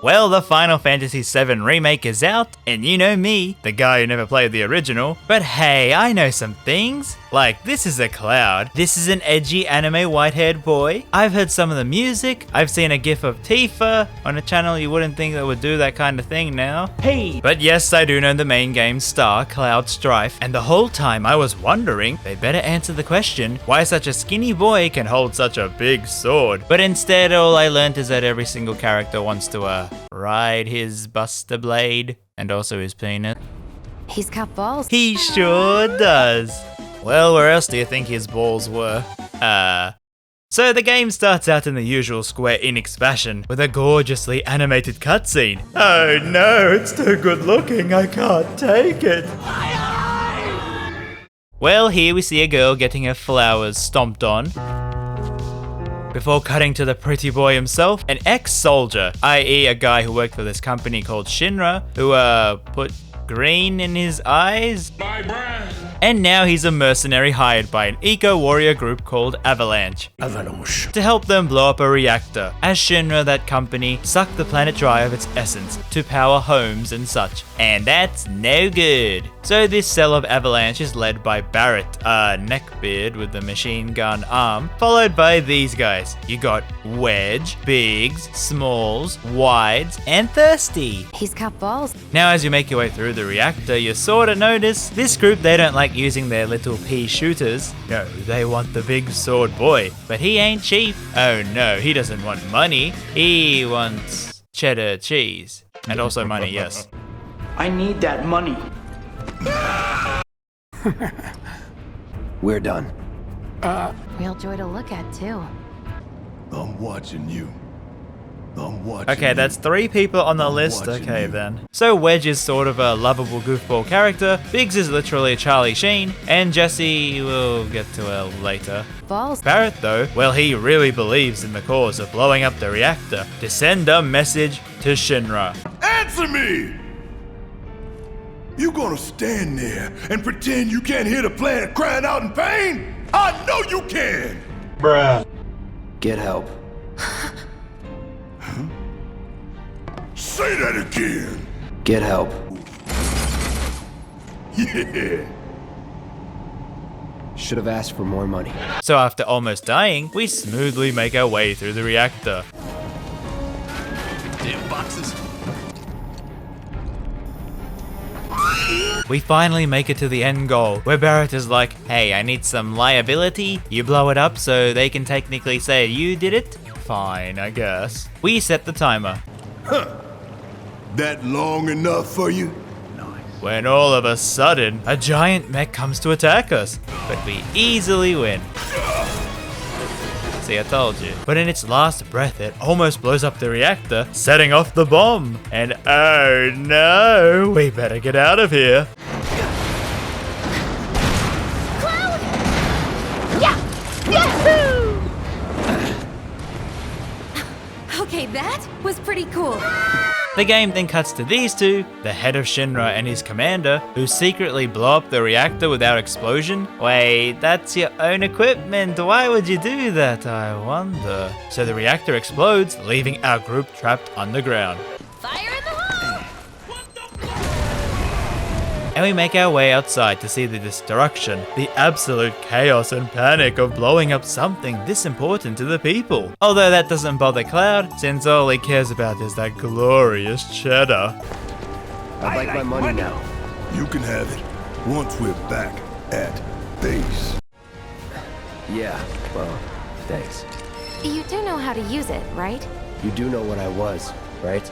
Well, the Final Fantasy VII Remake is out, and you know me, the guy who never played the original. But hey, I know some things. Like, this is a Cloud. This is an edgy anime white-haired boy. I've heard some of the music. I've seen a gif of Tifa on a channel you wouldn't think that would do that kind of thing now. Hey! But yes, I do know the main game star, Cloud Strife, and the whole time I was wondering, they better answer the question, why such a skinny boy can hold such a big sword. But instead, all I learned is that every single character wants to, ride his Buster Blade, and also his penis. He's got balls. He sure does. Well, where else do you think his balls were? So the game starts out in the usual Square Enix fashion, with a gorgeously animated cutscene. Oh no, it's too good looking, I can't take it. Well, here we see a girl getting her flowers stomped on, before cutting to the pretty boy himself, an ex-soldier, i.e. a guy who worked for this company called Shinra, who put green in his eyes? My brand! And now he's a mercenary hired by an eco-warrior group called Avalanche to help them blow up a reactor, as Shinra, that company, sucked the planet dry of its essence to power homes and such. And that's no good. So this cell of Avalanche is led by Barrett, a neckbeard with the machine gun arm, followed by these guys. You got Wedge, Biggs, Smalls, Wides, and Thirsty. He's got balls. Now as you make your way through the reactor, you sorta notice this group, they don't like using their little pea shooters. No, they want the big sword boy. But he ain't cheap. Oh no, he doesn't want money. He wants cheddar cheese. And also money, yes. I need that money. We're done. Real joy to look at, too. I'm watching you. I'm watching Okay, you. that's 3 people on the I'm list. watching Okay, you. then. So Wedge is sort of a lovable goofball character, Biggs is literally Charlie Sheen, and Jesse we'll get to her later. Balls. Barrett, though, well, he really believes in the cause of blowing up the reactor to send a message to Shinra. Answer me! You gonna stand there and pretend you can't hear the planet crying out in pain? I know you can! Bruh. Get help. Say that again! Get help. Yeah! Should have asked for more money. So after almost dying, we smoothly make our way through the reactor. Damn boxes! We finally make it to the end goal, where Barrett is like, hey, I need some liability. You blow it up so they can technically say you did it? Fine, I guess. We set the timer. Huh. That long enough for you? When all of a sudden, a giant mech comes to attack us, but we easily win. See, I told you. But in its last breath, it almost blows up the reactor, setting off the bomb. And oh no, we better get out of here. Cloud! Yeah! Yahoo! Okay, that was pretty cool. The game then cuts to these two, the head of Shinra and his commander, who secretly blow up the reactor without explosion. Wait, that's your own equipment. Why would you do that, I wonder? So the reactor explodes, leaving our group trapped underground. Fire in the hole! And we make our way outside to see the destruction, the absolute chaos and panic of blowing up something this important to the people. Although that doesn't bother Cloud, since all he cares about is that glorious cheddar. I'd like my money now. You can have it once we're back at base. Yeah, well, thanks. You do know how to use it, right? You do know what I was, right?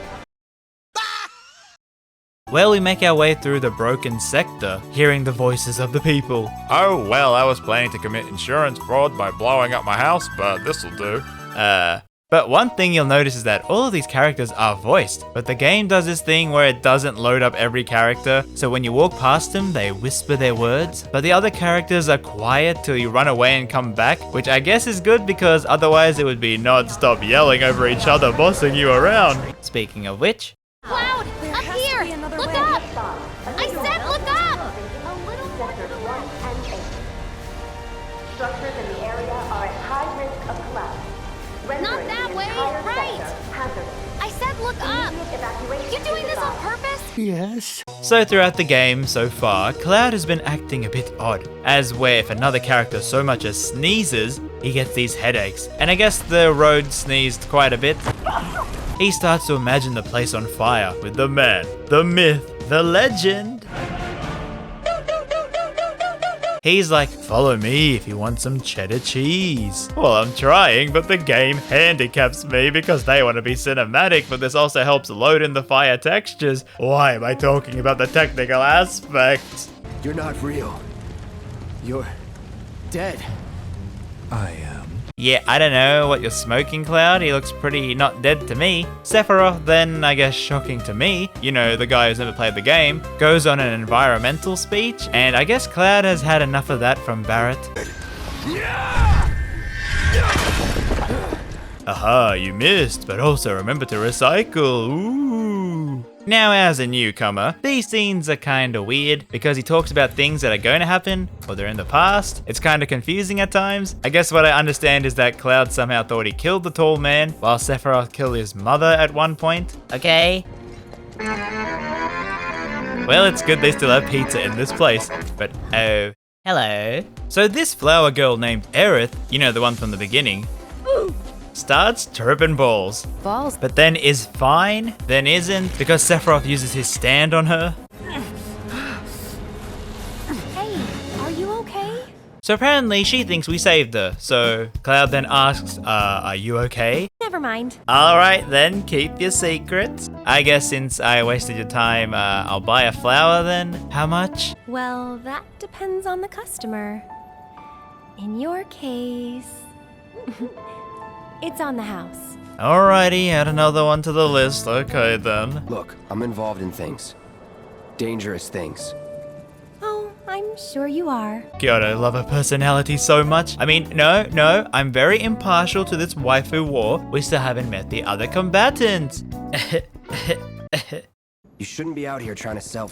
Well, we make our way through the broken sector, hearing the voices of the people. Oh, well, I was planning to commit insurance fraud by blowing up my house, but this'll do. But one thing you'll notice is that all of these characters are voiced, but the game does this thing where it doesn't load up every character, so when you walk past them, they whisper their words, but the other characters are quiet till you run away and come back, which I guess is good because otherwise it would be non-stop yelling over each other, bossing you around. Speaking of which, Cloud! Up here! Look up! I said look up! Sectors 1 and 8. Structures in the area are at high risk of collapse. Not that way, right! Hazardous. I said look up. You doing this on purpose? Yes. So throughout the game so far, Cloud has been acting a bit odd, as where if another character so much as sneezes, he gets these headaches. And I guess the road sneezed quite a bit. He starts to imagine the place on fire with the man, the myth, the legend. He's like, follow me if you want some cheddar cheese. Well, I'm trying, but the game handicaps me because they want to be cinematic, but this also helps load in the fire textures. Why am I talking about the technical aspects? You're not real. You're dead. I am. Yeah, I don't know what you're smoking, Cloud. He looks pretty not dead to me. Sephiroth, then I guess shocking to me, you know, the guy who's never played the game, goes on an environmental speech, and I guess Cloud has had enough of that from Barrett. Aha, you missed, but also remember to recycle. Ooh. Now, as a newcomer, these scenes are kinda weird because he talks about things that are going to happen or they're in the past. It's kinda confusing at times. I guess what I understand is that Cloud somehow thought he killed the tall man while Sephiroth killed his mother at one point. Okay. Well, it's good they still have pizza in this place, but oh, hello. So this flower girl named Aerith, you know, the one from the beginning, starts tripping balls. Balls. But then is fine, then isn't, because Sephiroth uses his stand on her. Hey, are you okay? So apparently she thinks we saved her. So Cloud then asks, are you okay? Never mind. Alright then, keep your secrets. I guess since I wasted your time, I'll buy a flower then. How much? Well, that depends on the customer. In your case, it's on the house. Alrighty, add another one to the list. Okay then. Look, I'm involved in things. Dangerous things. Oh, I'm sure you are. God, I love her personality so much. I mean, no, I'm very impartial to this waifu war. We still haven't met the other combatants. You shouldn't be out here trying to sell.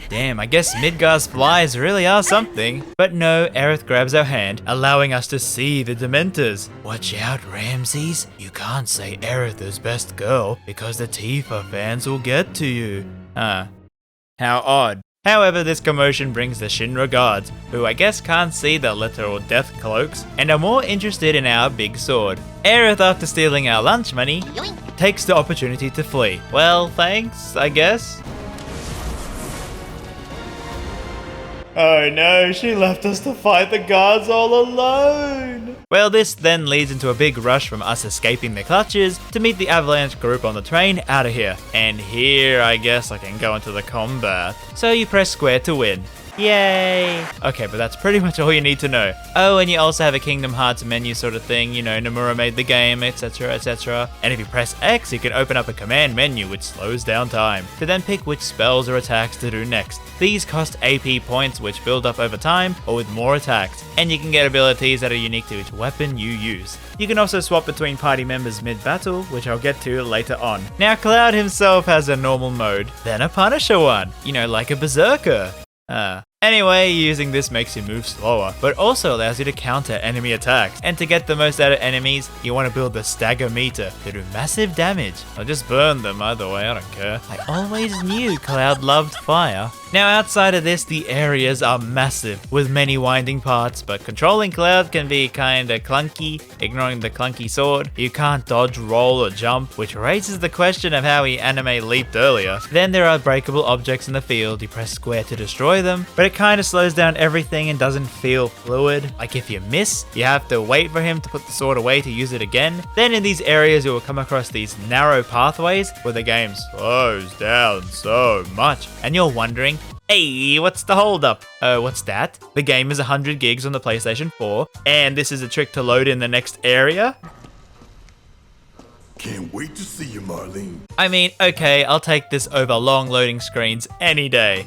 Damn, I guess Midgar's flies really are something. But no, Aerith grabs our hand, allowing us to see the Dementors. Watch out, RamZaes. You can't say Aerith is best girl because the Tifa fans will get to you. How odd. However, this commotion brings the Shinra guards, who I guess can't see the literal death cloaks, and are more interested in our big sword. Aerith, after stealing our lunch money, takes the opportunity to flee. Well, thanks, I guess. Oh no, she left us to fight the guards all alone. Well, this then leads into a big rush from us escaping the clutches to meet the Avalanche group on the train out of here. And here, I guess I can go into the combat. So you press square to win. Yay! Okay, but that's pretty much all you need to know. Oh, and you also have a Kingdom Hearts menu sort of thing, you know, Nomura made the game, etc, etc. And if you press X, you can open up a command menu which slows down time, to then pick which spells or attacks to do next. These cost AP points which build up over time or with more attacks, and you can get abilities that are unique to each weapon you use. You can also swap between party members mid-battle, which I'll get to later on. Now Cloud himself has a normal mode, then a Punisher one, you know, like a Berserker. Anyway, using this makes you move slower, but also allows you to counter enemy attacks. And to get the most out of enemies, you want to build the stagger meter to do massive damage. Or just burn them, either way, I don't care. I always knew Cloud loved fire. Now outside of this, the areas are massive, with many winding parts, but controlling Cloud can be kinda clunky. Ignoring the clunky sword, you can't dodge, roll, or jump, which raises the question of how he anime leaped earlier. Then there are breakable objects in the field, you press square to destroy them, but it kinda slows down everything and doesn't feel fluid. Like if you miss, you have to wait for him to put the sword away to use it again. Then in these areas you will come across these narrow pathways where the game slows down so much, and you're wondering, hey, what's the holdup? What's that? The game is 100 gigs on the PlayStation 4, and this is a trick to load in the next area? Can't wait to see you, Marlene. I mean, okay, I'll take this over long loading screens any day.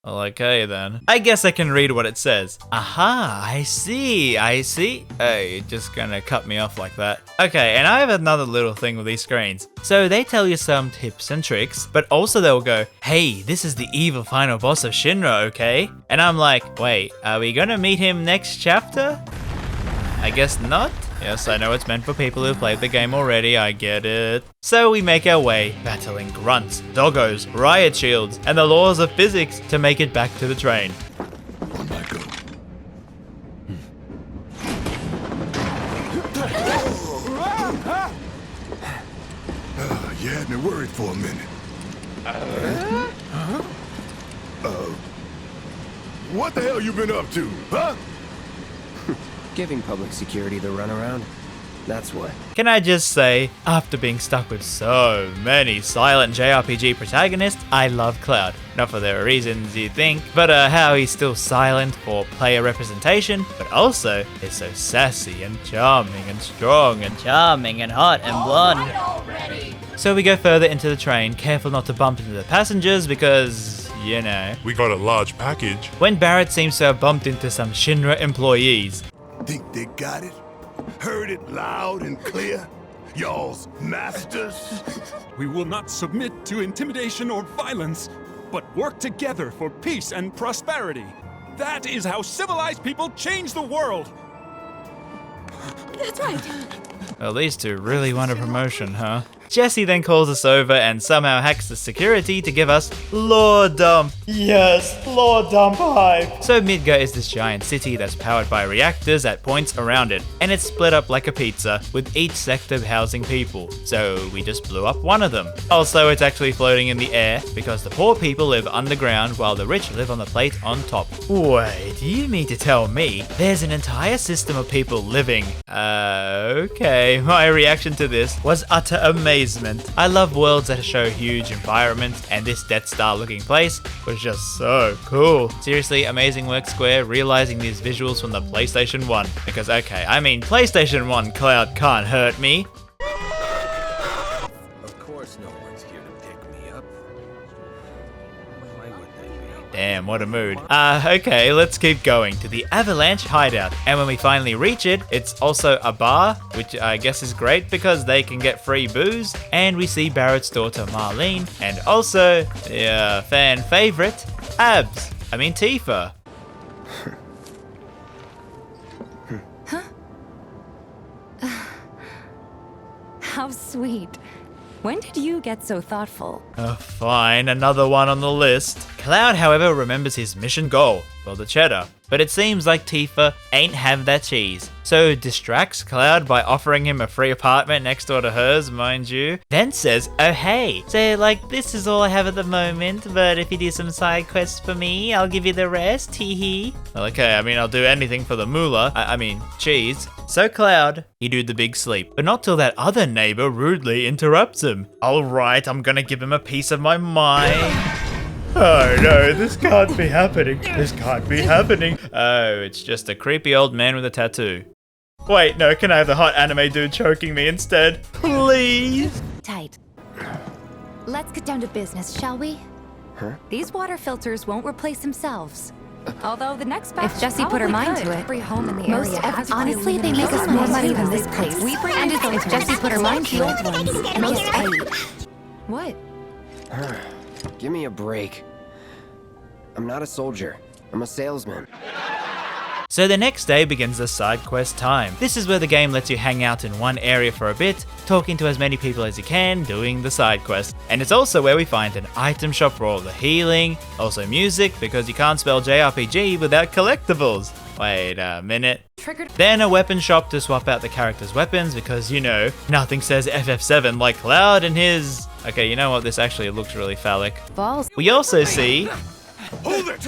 Well, okay then. I guess I can read what it says. Aha, I see. Hey, you're just gonna cut me off like that. Okay, and I have another little thing with these screens. So they tell you some tips and tricks, but also they'll go, hey, this is the evil final boss of Shinra, okay? And I'm like, wait, are we gonna meet him next chapter? I guess not. Yes, I know it's meant for people who played the game already, I get it. So we make our way, battling grunts, doggos, riot shields, and the laws of physics to make it back to the train. On my go. You had me worried for a minute. What the hell you been up to, huh? Giving public security the runaround. That's what. Can I just say, after being stuck with so many silent JRPG protagonists, I love Cloud. Not for the reasons you think, but how he's still silent for player representation, but also is so sassy and charming and strong and charming and hot and blonde. So we go further into the train, careful not to bump into the passengers because, you know. We got a large package. When Barrett seems to have bumped into some Shinra employees. Think they got it? Heard it loud and clear? Y'all's masters? We will not submit to intimidation or violence, but work together for peace and prosperity. That is how civilized people change the world. That's right. Well, these two really want a promotion, huh? Jesse then calls us over and somehow hacks the security to give us Lore Dump. Yes, Lore Dump hype. So Midgar is this giant city that's powered by reactors at points around it, and it's split up like a pizza, with each sector housing people. So we just blew up one of them. Also, it's actually floating in the air because the poor people live underground while the rich live on the plate on top. Wait, do you mean to tell me there's an entire system of people living? Okay. My reaction to this was utter amazement. I love worlds that show huge environments, and this Death Star looking place was just so cool. Seriously, amazing work Square realizing these visuals from the PlayStation 1. Because okay, I mean PlayStation 1 Cloud can't hurt me. Of course no one's here to pick me up. Why would they be? Damn, what a mood. Okay, let's keep going to the Avalanche hideout. And when we finally reach it, it's also a bar, which I guess is great because they can get free booze. And we see Barrett's daughter Marlene, and also the fan favorite, Tifa. How sweet. When did you get so thoughtful? Fine, another one on the list. Cloud, however, remembers his mission goal, for the cheddar. But it seems like Tifa ain't have that cheese. So distracts Cloud by offering him a free apartment next door to hers, mind you. Then says, oh hey, so like this is all I have at the moment, but if you do some side quests for me, I'll give you the rest, hee hee. Well, okay, I mean I'll do anything for the moolah, I mean cheese. So Cloud, he do the big sleep, but not till that other neighbor rudely interrupts him. Alright, I'm gonna give him a piece of my mind. Oh no, this can't be happening. This can't be happening. Oh, it's just a creepy old man with a tattoo. Wait, no, can I have the hot anime dude choking me instead? Please? Tight. Let's get down to business, shall we? Huh? These water filters won't replace themselves. Although the next batch If Jessie put her mind to it, every home in the most area every- has honestly, they make us more money than this place. We bring And in if Jessie put her mind to it, most paid. What? Give me a break. I'm not a soldier. I'm a salesman. So the next day begins the side quest time. This is where the game lets you hang out in one area for a bit, talking to as many people as you can, doing the side quest. And it's also where we find an item shop for all the healing, also music, because you can't spell JRPG without collectibles. Wait a minute. Triggered. Then a weapon shop to swap out the character's weapons because, you know, nothing says FF7 like Cloud and his... Okay, you know what? This actually looks really phallic. Balls. We also see... Hold it!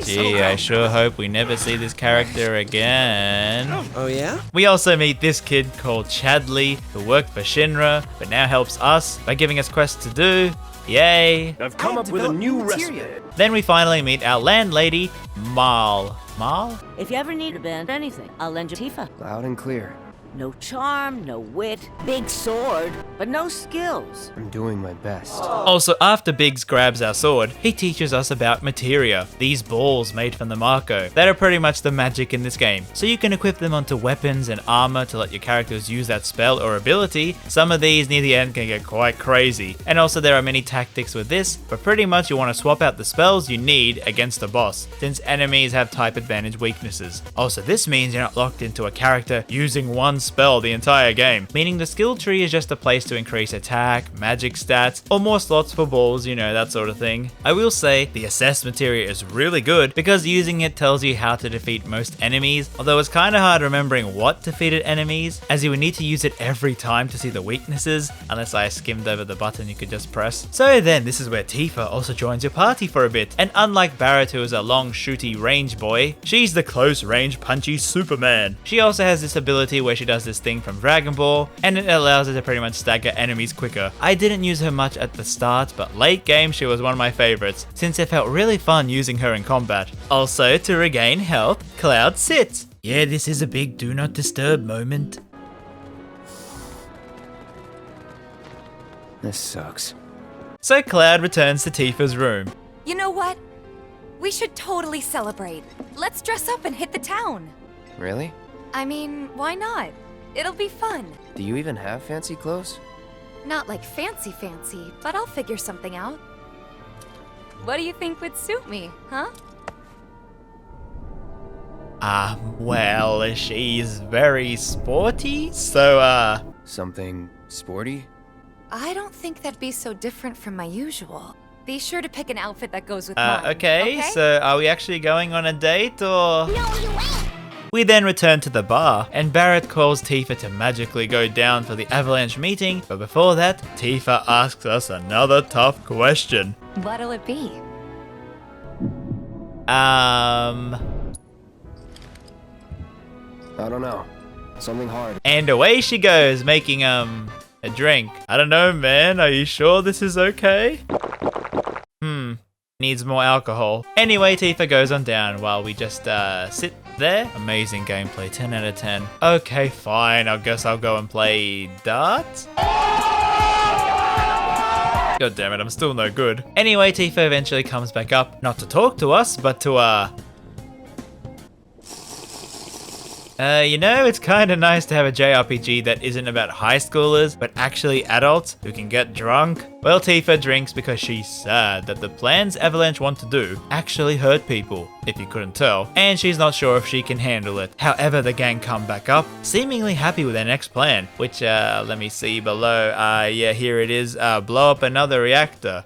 Gee, I sure hope we never see this character again. Oh yeah? We also meet this kid called Chadley, who worked for Shinra, but now helps us by giving us quests to do. Yay! I've come up with a new recipe. Then we finally meet our landlady, Mal. Mal? If you ever need a band, anything, I'll lend you Tifa. Loud and clear. No charm, no wit, big sword, but no skills. I'm doing my best. Also, after Biggs grabs our sword, he teaches us about Materia, these balls made from the Marco that are pretty much the magic in this game. So you can equip them onto weapons and armor to let your characters use that spell or ability. Some of these near the end can get quite crazy. And also there are many tactics with this, but pretty much you want to swap out the spells you need against the boss, since enemies have type advantage weaknesses. Also, this means you're not locked into a character using one spell the entire game, meaning the skill tree is just a place to increase attack, magic stats, or more slots for balls, you know, that sort of thing. I will say the assess materia is really good because using it tells you how to defeat most enemies, although it's kind of hard remembering what defeated enemies, as you would need to use it every time to see the weaknesses, unless I skimmed over the button you could just press. So then this is where Tifa also joins your party for a bit, and unlike Barrett, who is a long shooty range boy, she's the close range punchy Superman. She also has this ability where she does this thing from Dragon Ball, and it allows her to pretty much stagger enemies quicker. I didn't use her much at the start, but late game she was one of my favorites, since it felt really fun using her in combat. Also, to regain health, Cloud sits. Yeah, this is a big do not disturb moment. This sucks. So Cloud returns to Tifa's room. You know what? We should totally celebrate. Let's dress up and hit the town. Really? I mean, why not? It'll be fun. Do you even have fancy clothes? Not like fancy, but I'll figure something out. What do you think would suit me, huh? Well, she's very sporty, so Something sporty? I don't think that'd be so different from my usual. Be sure to pick an outfit that goes with mine. Okay, so are we actually going on a date, or? No, you ain't! We then return to the bar, and Barrett calls Tifa to magically go down for the Avalanche meeting, but before that, Tifa asks us another tough question. What'll it be? I don't know. Something hard. And away she goes, making, a drink. I don't know, man, are you sure this is okay? Needs more alcohol. Anyway, Tifa goes on down while we just, sit there. Amazing gameplay, 10 out of 10. Okay, fine, I guess I'll go and play darts? God damn it, I'm still no good. Anyway, Tifa eventually comes back up, not to talk to us, but to, you know, it's kinda nice to have a JRPG that isn't about high schoolers, but actually adults who can get drunk. Well, Tifa drinks because she's sad that the plans Avalanche want to do actually hurt people, if you couldn't tell, and she's not sure if she can handle it. However, the gang come back up, seemingly happy with their next plan, which, let me see below, yeah, here it is, blow up another reactor.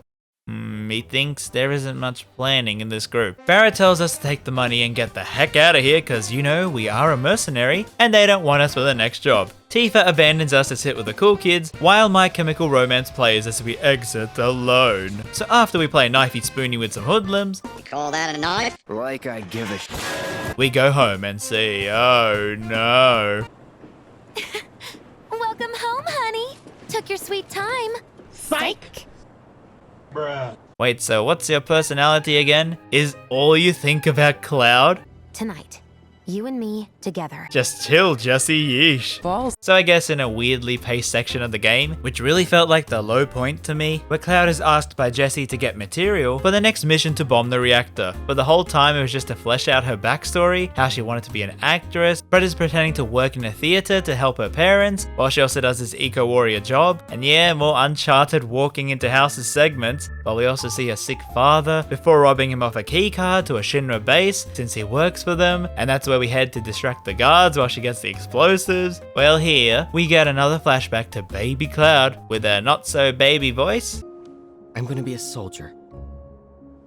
He thinks there isn't much planning in this group. Barrett tells us to take the money and get the heck out of here because, you know, we are a mercenary and they don't want us for the next job. Tifa abandons us to sit with the cool kids while My Chemical Romance plays as we exit alone. So after we play Knifey Spoony with some hoodlums, You call that a knife? Like I give a shit. we go home and see, oh no. Welcome home, honey. Took your sweet time. Psych! Wait, so what's your personality again? Is all you think about Cloud? Tonight, you and me together. Just chill, Jesse, yeesh. Balls. So I guess in a weirdly paced section of the game, which really felt like the low point to me, where Cloud is asked by Jessie to get material for the next mission to bomb the reactor. But the whole time it was just to flesh out her backstory, how she wanted to be an actress, but is pretending to work in a theater to help her parents, while she also does this eco-warrior job. And yeah, more Uncharted walking into houses segments, while we also see her sick father before robbing him of a keycard to a Shinra base since he works for them, and that's where we head to distract the guards while she gets the explosives. Well, here we get another flashback to baby Cloud with a not so baby voice. I'm gonna be a soldier.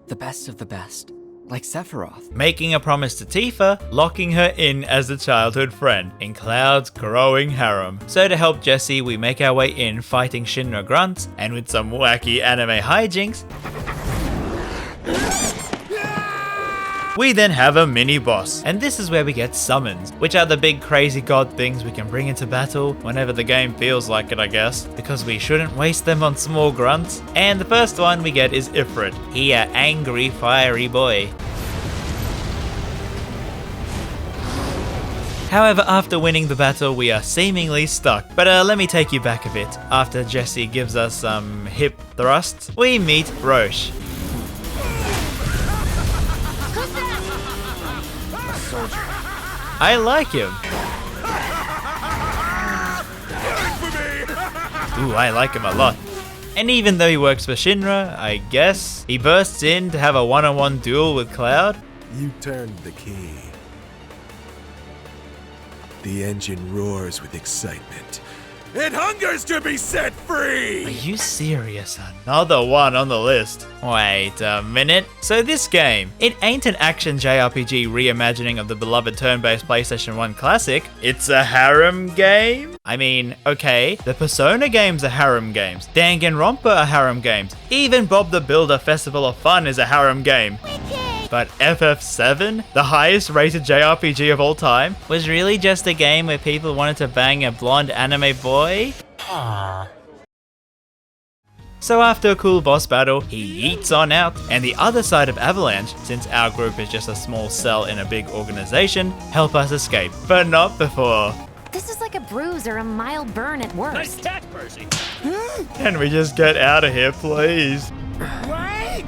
The best of the best. Like Sephiroth. Making a promise to Tifa, locking her in as a childhood friend in Cloud's growing harem. So to help Jessie, we make our way in fighting Shinra grunts, and with some wacky anime hijinks, we then have a mini-boss, and this is where we get summons, which are the big crazy god things we can bring into battle whenever the game feels like it, I guess, because we shouldn't waste them on small grunts. And the first one we get is Ifrit, he a angry fiery boy. However, after winning the battle, we are seemingly stuck. But let me take you back a bit. After Jesse gives us some hip thrusts, we meet Roche. Soldier. I like him. Ooh, I like him a lot. And even though he works for Shinra, I guess, he bursts in to have a one-on-one duel with Cloud. You turned the key. The engine roars with excitement. It hungers to be set free! Are you serious? Another one on the list. Wait a minute. So this game, it ain't an action JRPG reimagining of the beloved turn-based PlayStation 1 classic. It's a harem game? I mean, okay, the Persona games are harem games. Danganronpa are harem games. Even Bob the Builder Festival of Fun is a harem game. But FF7, the highest rated JRPG of all time, was really just a game where people wanted to bang a blonde anime boy? So after a cool boss battle, he yeets on out, and the other side of Avalanche, since our group is just a small cell in a big organization, help us escape. But not before. This is like a bruise or a mild burn at worst. Nice tack, Percy. Can we just get out of here, please? Wait!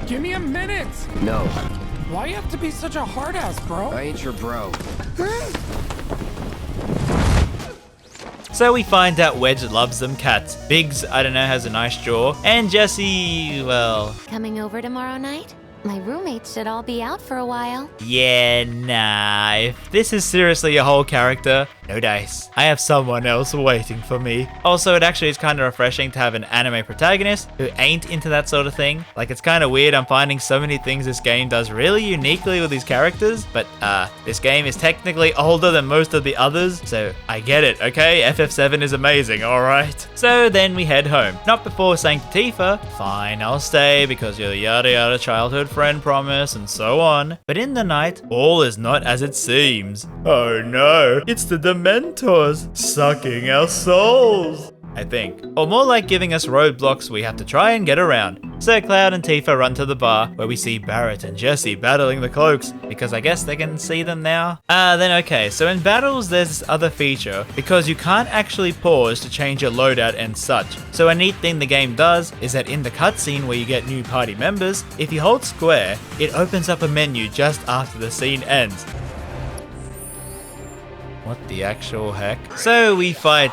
Give me a minute! No, Why you have to be such a hard ass, bro? I ain't your bro. So we find out Wedge loves them cats. Biggs, I don't know, has a nice jaw. And Jesse, well... Coming over tomorrow night? My roommates should all be out for a while. Yeah, nah. If this is seriously your whole character, no dice. I have someone else waiting for me. Also, it actually is kind of refreshing to have an anime protagonist who ain't into that sort of thing. Like, it's kind of weird. I'm finding so many things this game does really uniquely with these characters. But, this game is technically older than most of the others. So, I get it, okay? FF7 is amazing, alright? So, then we head home. Not before saying to Tifa, fine, I'll stay because you're the yada yada childhood friend promise and so on. But in the night, all is not as it seems. Oh no, it's the Dementors sucking our souls, I think. Or more like giving us roadblocks we have to try and get around. So Cloud and Tifa run to the bar where we see Barrett and Jesse battling the cloaks, because I guess they can see them now. Then okay, so in battles there's this other feature, because you can't actually pause to change your loadout and such. So a neat thing the game does is that in the cutscene where you get new party members, if you hold square, it opens up a menu just after the scene ends. What the actual heck? So we fight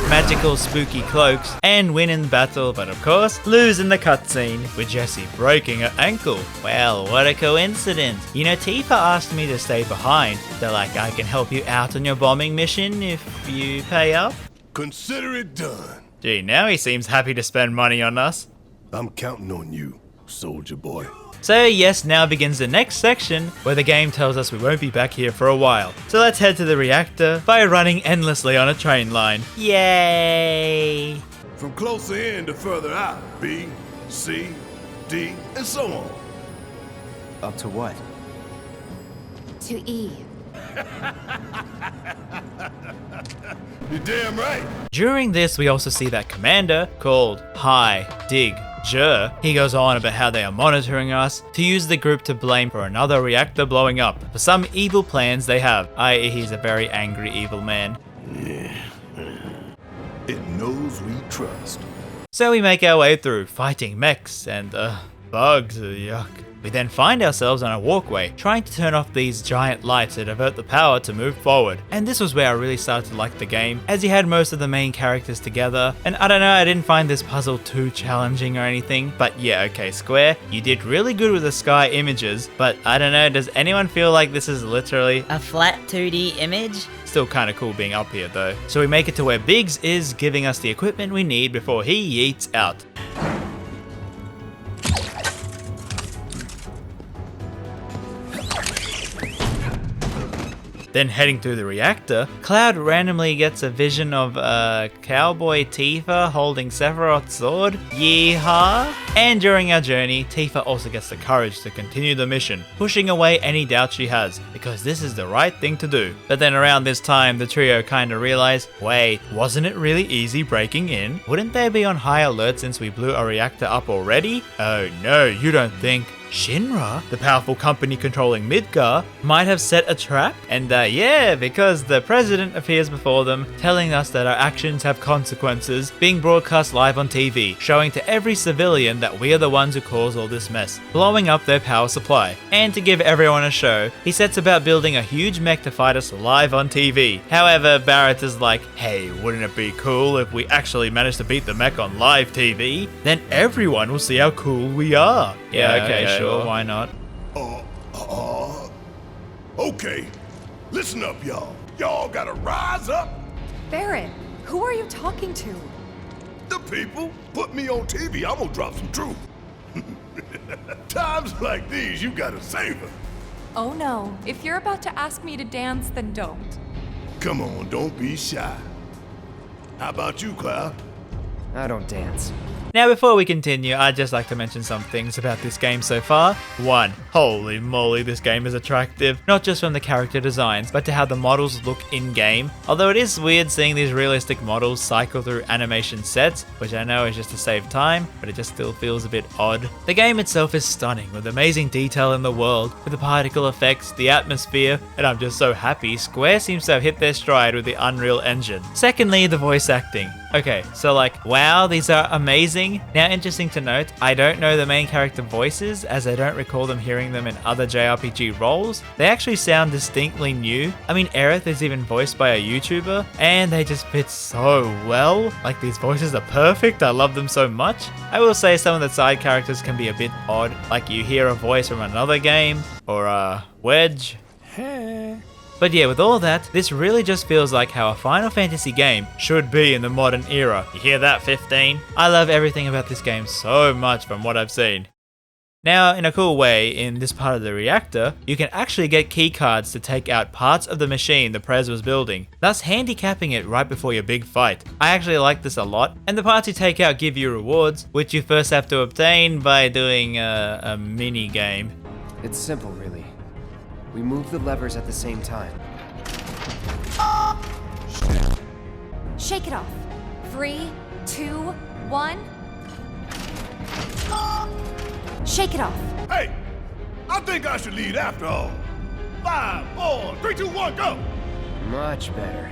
magical spooky cloaks and win in the battle, but of course lose in the cutscene with Jessie breaking her ankle. Well, what a coincidence. You know, Tifa asked me to stay behind. They're like, I can help you out on your bombing mission if you pay up. Consider it done. Gee, now he seems happy to spend money on us. I'm counting on you, soldier boy. So yes, now begins the next section where the game tells us we won't be back here for a while. So let's head to the reactor by running endlessly on a train line. Yay! From closer in to further out, B, C, D, and so on. Up to what? To E. You're damn right. During this, we also see that commander called High Dig Jer. He goes on about how they are monitoring us to use the group to blame for another reactor blowing up for some evil plans they have, i.e. he's a very angry evil man. Yeah. It knows we trust. So we make our way through fighting mechs and bugs, yuck. We then find ourselves on a walkway, trying to turn off these giant lights to divert the power to move forward. And this was where I really started to like the game, as you had most of the main characters together. And I don't know, I didn't find this puzzle too challenging or anything. But yeah, okay, Square, you did really good with the sky images. But I don't know, does anyone feel like this is literally a flat 2D image? Still kind of cool being up here though. So we make it to where Biggs is giving us the equipment we need before he yeets out. Then heading through the reactor, Cloud randomly gets a vision of cowboy Tifa holding Sephiroth's sword. Yeehaw! And during our journey, Tifa also gets the courage to continue the mission, pushing away any doubt she has, because this is the right thing to do. But then around this time, the trio kinda realize, wait, wasn't it really easy breaking in? Wouldn't they be on high alert since we blew a reactor up already? Oh no, you don't think. Shinra, the powerful company controlling Midgar, might have set a trap? And yeah, because the president appears before them, telling us that our actions have consequences, being broadcast live on TV, showing to every civilian that we are the ones who caused all this mess, blowing up their power supply. And to give everyone a show, he sets about building a huge mech to fight us live on TV. However, Barrett is like, hey, wouldn't it be cool if we actually managed to beat the mech on live TV? Then everyone will see how cool we are. Yeah, okay, sure, why not? Okay. Listen up, y'all. Y'all gotta rise up. Barrett, who are you talking to? The people put me on TV. I'm gonna drop some truth. Times like these, you gotta savor. Oh no, if you're about to ask me to dance, then don't. Come on, don't be shy. How about you, Cloud? I don't dance. Now before we continue, I'd just like to mention some things about this game so far. 1. Holy moly, this game is attractive. Not just from the character designs, but to how the models look in-game. Although it is weird seeing these realistic models cycle through animation sets, which I know is just to save time, but it just still feels a bit odd. The game itself is stunning, with amazing detail in the world, with the particle effects, the atmosphere, and I'm just so happy Square seems to have hit their stride with the Unreal Engine. Secondly, the voice acting. Okay, so like, wow, these are amazing. Now, interesting to note, I don't know the main character voices, as I don't recall them hearing them in other JRPG roles. They actually sound distinctly new. I mean, Aerith is even voiced by a YouTuber, and they just fit so well. Like, these voices are perfect, I love them so much. I will say some of the side characters can be a bit odd, like you hear a voice from another game, or Wedge. But yeah, with all that, this really just feels like how a Final Fantasy game should be in the modern era. You hear that, 15? I love everything about this game so much from what I've seen. Now, in a cool way, in this part of the reactor, you can actually get keycards to take out parts of the machine the Prez was building, thus handicapping it right before your big fight. I actually like this a lot, and the parts you take out give you rewards, which you first have to obtain by doing a mini game. It's simple, really. We move the levers at the same time. Shake it off. 3, 2, 1. Shake it off. Hey, I think I should lead after all. 5, 4, 3, 2, 1, go! Much better.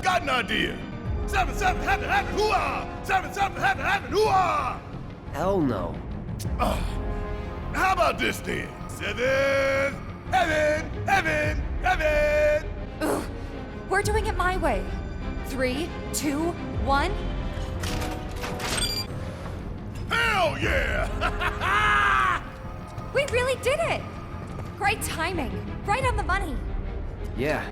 Got an idea. 7, 7, happen, hoo-ah! 7, 7, happen, hoo-ah! Hell no. How about this then? 7, heaven. Ugh, we're doing it my way. 3, 2, 1. Hell yeah! We really did it! Great timing. Right on the money. Yeah.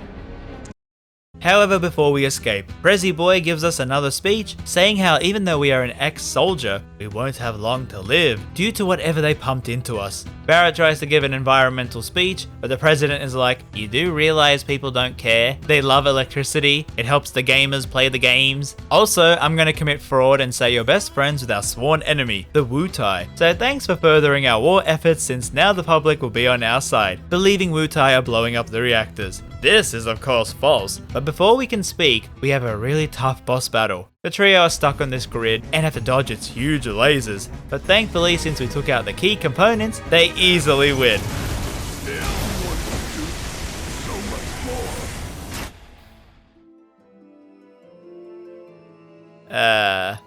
However, before we escape, Prezi Boy gives us another speech saying how even though we are an ex-soldier, we won't have long to live due to whatever they pumped into us. Barrett tries to give an environmental speech, but the president is like, you do realize people don't care? They love electricity, it helps the gamers play the games. Also, I'm gonna commit fraud and say you're best friends with our sworn enemy, the WOAH. So thanks for furthering our war efforts, since now the public will be on our side, believing WOAH are blowing up the reactors. This is of course false, but before we can speak, we have a really tough boss battle. The trio are stuck on this grid and have to dodge its huge lasers, but thankfully since we took out the key components, they easily win.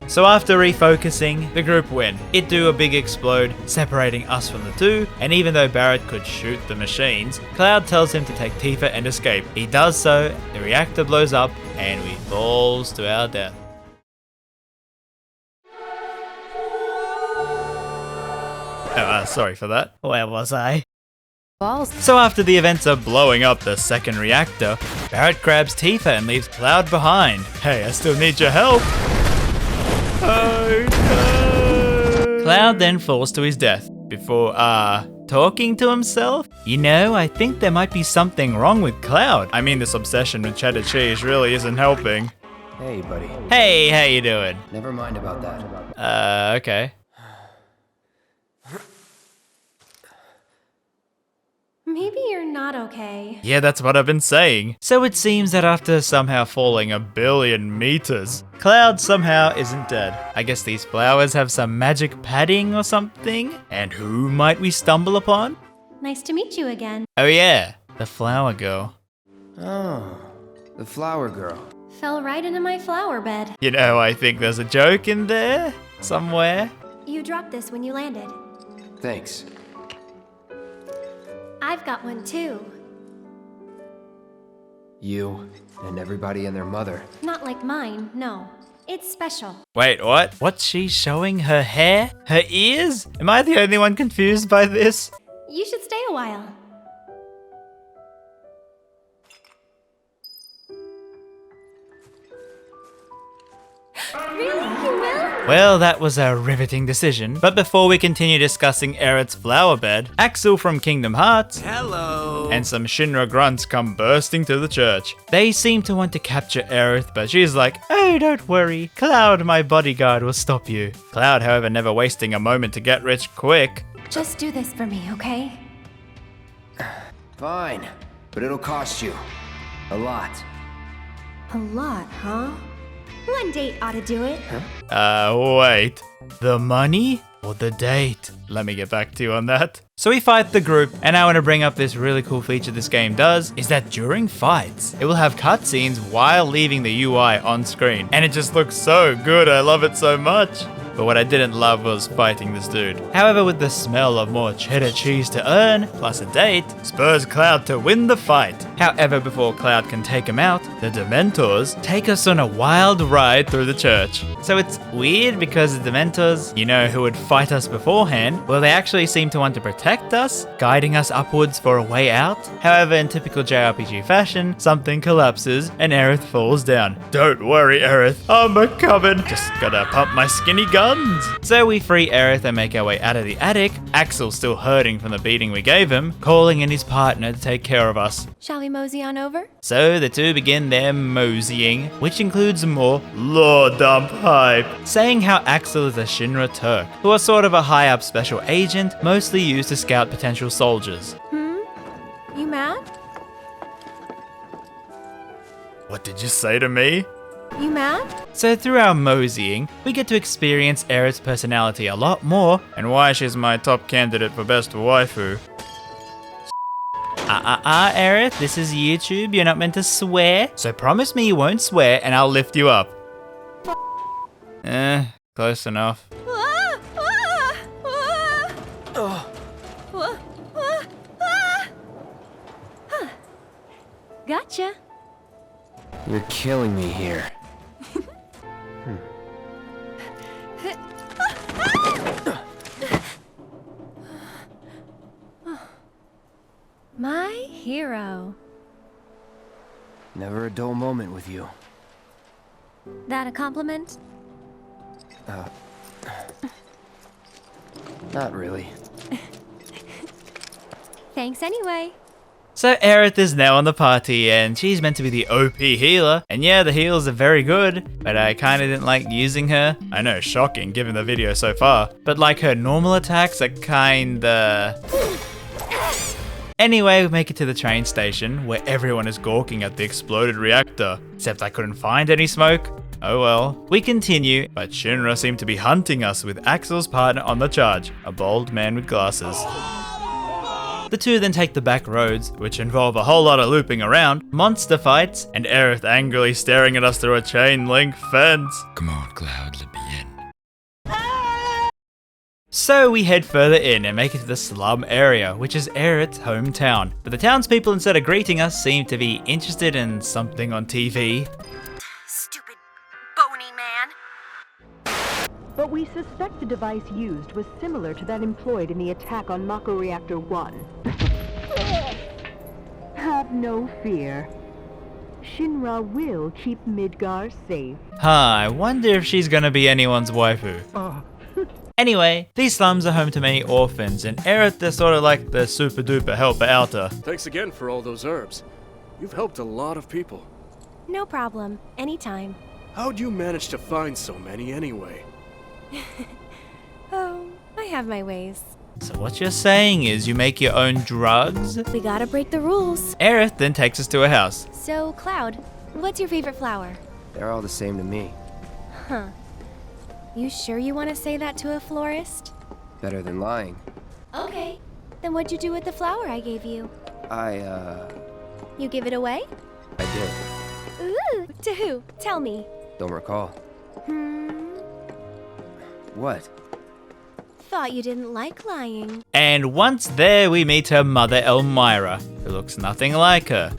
So after refocusing, the group win. It do a big explode, separating us from the two, and even though Barrett could shoot the machines, Cloud tells him to take Tifa and escape. He does so, the reactor blows up, and we falls to our death. Sorry for that. Where was I? So after the events of blowing up the second reactor, Barrett grabs Tifa and leaves Cloud behind. Hey, I still need your help. Oh no. Cloud then falls to his death before, talking to himself? You know, I think there might be something wrong with Cloud. I mean, this obsession with cheddar cheese really isn't helping. Hey, buddy. Hey, how you doing? Never mind about that. Okay. Maybe you're not okay. Yeah, that's what I've been saying. So it seems that after somehow falling 1 billion meters, Cloud somehow isn't dead. I guess these flowers have some magic padding or something? And who might we stumble upon? Nice to meet you again. Oh yeah, the flower girl. Oh, the flower girl. Fell right into my flower bed. You know, I think there's a joke in there somewhere. You dropped this when you landed. Thanks. I've got one too. You and everybody and their mother. Not like mine, no. It's special. Wait, what? What's she showing? Her hair? Her ears? Am I the only one confused by this? You should stay a while. Really? You will? Well, that was a riveting decision. But before we continue discussing Aerith's flower bed, Axel from Kingdom Hearts Hello. and some Shinra grunts come bursting to the church. They seem to want to capture Aerith, but she's like, oh, don't worry. Cloud, my bodyguard, will stop you. Cloud, however, never wasting a moment to get rich quick. Just do this for me, okay? Fine, but it'll cost you. A lot. A lot, huh? One date ought to do it. Wait. The money or the date? Let me get back to you on that. So we fight the group, and I want to bring up this really cool feature this game does, is that during fights, it will have cutscenes while leaving the UI on screen. And it just looks so good, I love it so much. But what I didn't love was fighting this dude. However, with the smell of more cheddar cheese to earn, plus a date, spurs Cloud to win the fight. However, before Cloud can take him out, the Dementors take us on a wild ride through the church. So it's weird because the Dementors, you know, who would fight us beforehand, well, they actually seem to want to protect us, guiding us upwards for a way out. However, in typical JRPG fashion, something collapses and Aerith falls down. Don't worry, Aerith, I'm a-comin'. Just gotta pump my skinny guns. So we free Aerith and make our way out of the attic, Axel still hurting from the beating we gave him, calling in his partner to take care of us. Shall we mosey on over? So the two begin their moseying, which includes more lore dump hype, saying how Axel is a Shinra Turk, who are sort of a high-up special agent, mostly used to scout potential soldiers. You mad? What did you say to me? You mad? So through our moseying, we get to experience Aerith's personality a lot more, and why she's my top candidate for best waifu. Aerith, this is YouTube, you're not meant to swear, so promise me you won't swear and I'll lift you up. Close enough. Gotcha. You're killing me here. My hero. Never a dull moment with you. That a compliment? Not really. Thanks anyway. So Aerith is now on the party and she's meant to be the OP healer. And yeah, the heals are very good, but I kinda didn't like using her. I know, shocking given the video so far. But like her normal attacks are kinda... Anyway, we make it to the train station where everyone is gawking at the exploded reactor. Except I couldn't find any smoke. Oh well. We continue, but Shinra seem to be hunting us with Axel's partner on the charge, a bald man with glasses. The two then take the back roads, which involve a whole lot of looping around, monster fights, and Aerith angrily staring at us through a chain link fence. Come on, Cloud, let me in. So we head further in and make it to the slum area, which is Aerith's hometown. But the townspeople, instead of greeting us, seem to be interested in something on TV. Stupid bony man. But we suspect the device used was similar to that employed in the attack on Mako Reactor 1. Have no fear. Shinra will keep Midgar safe. I wonder if she's gonna be anyone's waifu. Anyway, these slums are home to many orphans, and Aerith is sort of like the super duper helper outer. Thanks again for all those herbs. You've helped a lot of people. No problem. Anytime. How'd you manage to find so many anyway? Oh, I have my ways. So what you're saying is you make your own drugs? We gotta break the rules. Aerith then takes us to a house. So, Cloud, what's your favorite flower? They're all the same to me. Huh. You sure you want to say that to a florist? Better than lying. Okay. Then what'd you do with the flower I gave you? You give it away? I did. Ooh, to who? Tell me. Don't recall. What? Thought you didn't like lying. And once there, we meet her mother, Elmira, who looks nothing like her.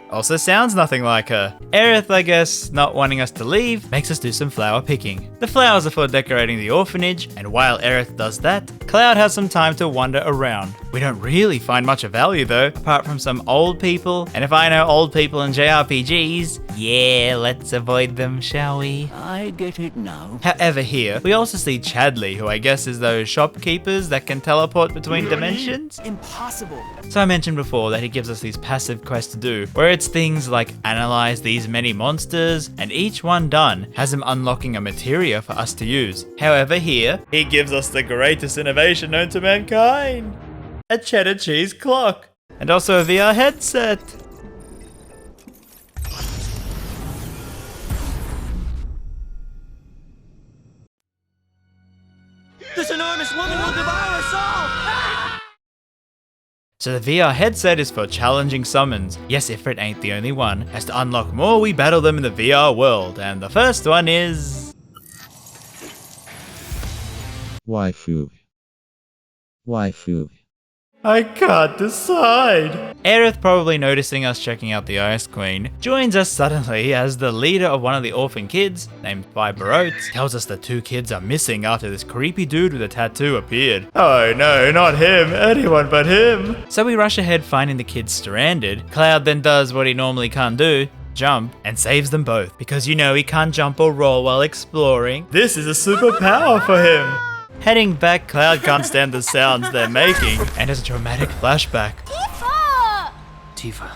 Also sounds nothing like her. Aerith, I guess, not wanting us to leave, makes us do some flower picking. The flowers are for decorating the orphanage, and while Aerith does that, Cloud has some time to wander around. We don't really find much of value though, apart from some old people, and if I know old people in JRPGs, yeah, let's avoid them, shall we? I get it now. However here, we also see Chadley, who I guess is those shopkeepers that can teleport between dimensions? Impossible. So I mentioned before that he gives us these passive quests to do, where it's things like analyze these many monsters, and each one done has him unlocking a materia for us to use. However here, he gives us the greatest innovation known to mankind. A cheddar cheese clock. And also a VR headset. This enormous woman will devour us all! So the VR headset is for challenging summons. Yes, Ifrit ain't the only one. As to unlock more, we battle them in the VR world. And the first one is... Waifu. I can't decide. Aerith, probably noticing us checking out the Ice Queen, joins us suddenly as the leader of one of the orphan kids, named Oats, tells us the two kids are missing after this creepy dude with a tattoo appeared. Oh no, not him, anyone but him. So we rush ahead finding the kids stranded. Cloud then does what he normally can't do, jump, and saves them both, because you know he can't jump or roll while exploring. This is a superpower for him. Heading back, Cloud can't stand the sounds they're making, and has a dramatic flashback. Tifa.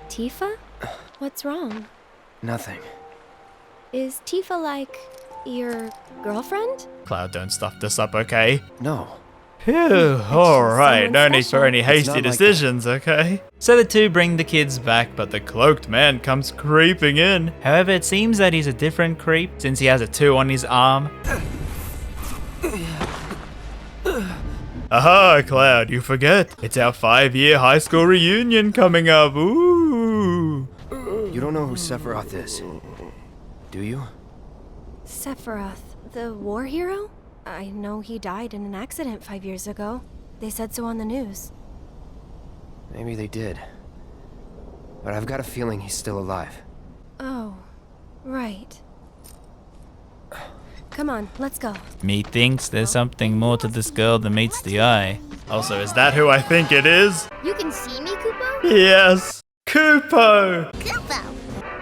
Tifa? What's wrong? Nothing. Is Tifa like your girlfriend? Cloud, don't stuff this up, okay? No. Phew, alright, no need for any hasty decisions, okay? So the two bring the kids back, but the cloaked man comes creeping in. However, it seems that he's a different creep, since he has a 2 on his arm. Aha, Cloud, you forget. It's our 5-year high school reunion coming up. Ooh. You don't know who Sephiroth is, do you? Sephiroth, the war hero? I know he died in an accident 5 years ago. They said so on the news. Maybe they did. But I've got a feeling he's still alive. Oh, right. Come on, let's go. Me thinks there's something more to this girl than meets the eye. Also, is that who I think it is? You can see me, Kupo? Yes, Kupo! Kupo!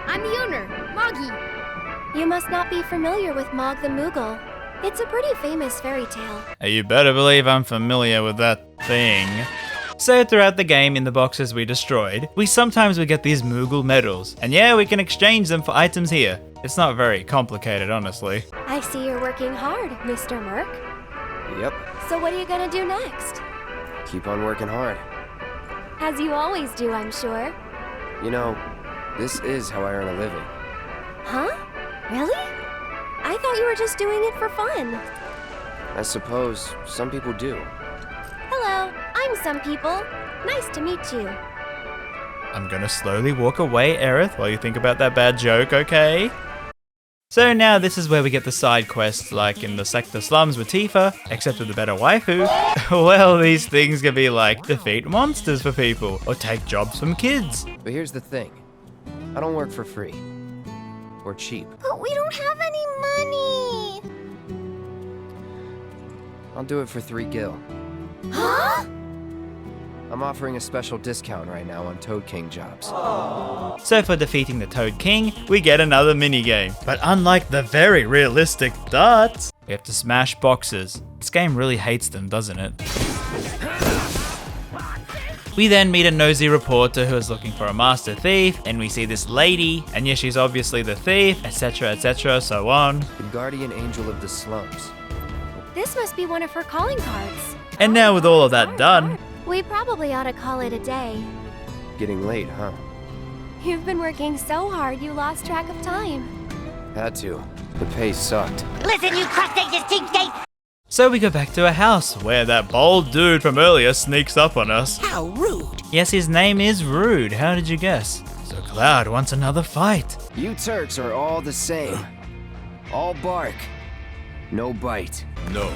I'm the owner, Moggy. You must not be familiar with Mog the Moogle. It's a pretty famous fairy tale. You better believe I'm familiar with that thing. So throughout the game, in the boxes we destroyed, we sometimes would get these Moogle medals. And yeah, we can exchange them for items here. It's not very complicated, honestly. I see you're working hard, Mr. Merc. Yep. So what are you gonna do next? Keep on working hard. As you always do, I'm sure. You know, this is how I earn a living. Huh? Really? I thought you were just doing it for fun. I suppose some people do. Hello, I'm some people. Nice to meet you. I'm gonna slowly walk away, Aerith, while you think about that bad joke, okay? So now this is where we get the side quests, like in the sector slums with Tifa, except with a better waifu. Well, these things can be like defeat monsters for people, or take jobs from kids. But here's the thing. I don't work for free. Or cheap. But we don't have any money! I'll do it for 3 gil. Huh? I'm offering a special discount right now on Toad King jobs. So for defeating the Toad King, we get another minigame. But unlike the very realistic darts, we have to smash boxes. This game really hates them, doesn't it? We then meet a nosy reporter who is looking for a master thief, and we see this lady, and yes, she's obviously the thief, etc, etc, so on. The guardian angel of the slums. This must be one of her calling cards. And now with all of that done, We probably ought to call it a day. Getting late, huh? You've been working so hard you lost track of time. Had to. The pay sucked. Listen, you crustaceous cheapskate! so we go back to a house where that bold dude from earlier sneaks up on us. How rude! Yes, his name is Rude. How did you guess? So Cloud wants another fight. You Turks are all the same. All bark. No bite. No.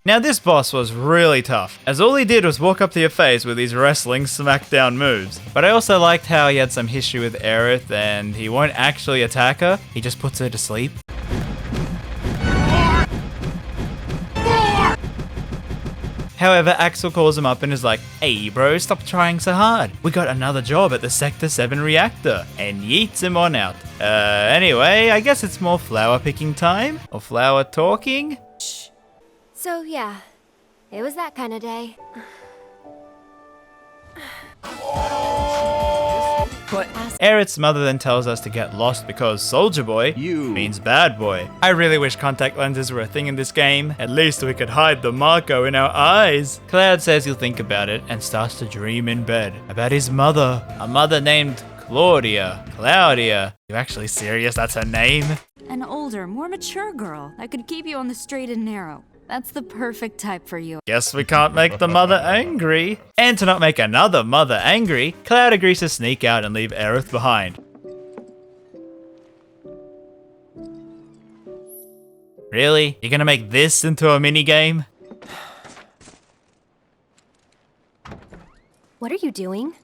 Now this boss was really tough, as all he did was walk up to your face with his wrestling smackdown moves. But I also liked how he had some history with Aerith and he won't actually attack her, he just puts her to sleep. However, Axel calls him up and is like, hey bro, stop trying so hard. We got another job at the Sector 7 reactor, and yeets him on out. Anyway, I guess it's more flower picking time? Or flower talking? So yeah, it was that kind of day. But Aerith's mother then tells us to get lost because Soldier Boy means bad boy. I really wish contact lenses were a thing in this game. At least we could hide the Marco in our eyes. Cloud says he'll think about it and starts to dream in bed about his mother. A mother named Claudia. You actually serious that's her name? An older, more mature girl that could keep you on the straight and narrow. That's the perfect type for you. Guess we can't make the mother angry. And to not make another mother angry, Cloud agrees to sneak out and leave Aerith behind. Really? You're gonna make this into a minigame? What are you doing?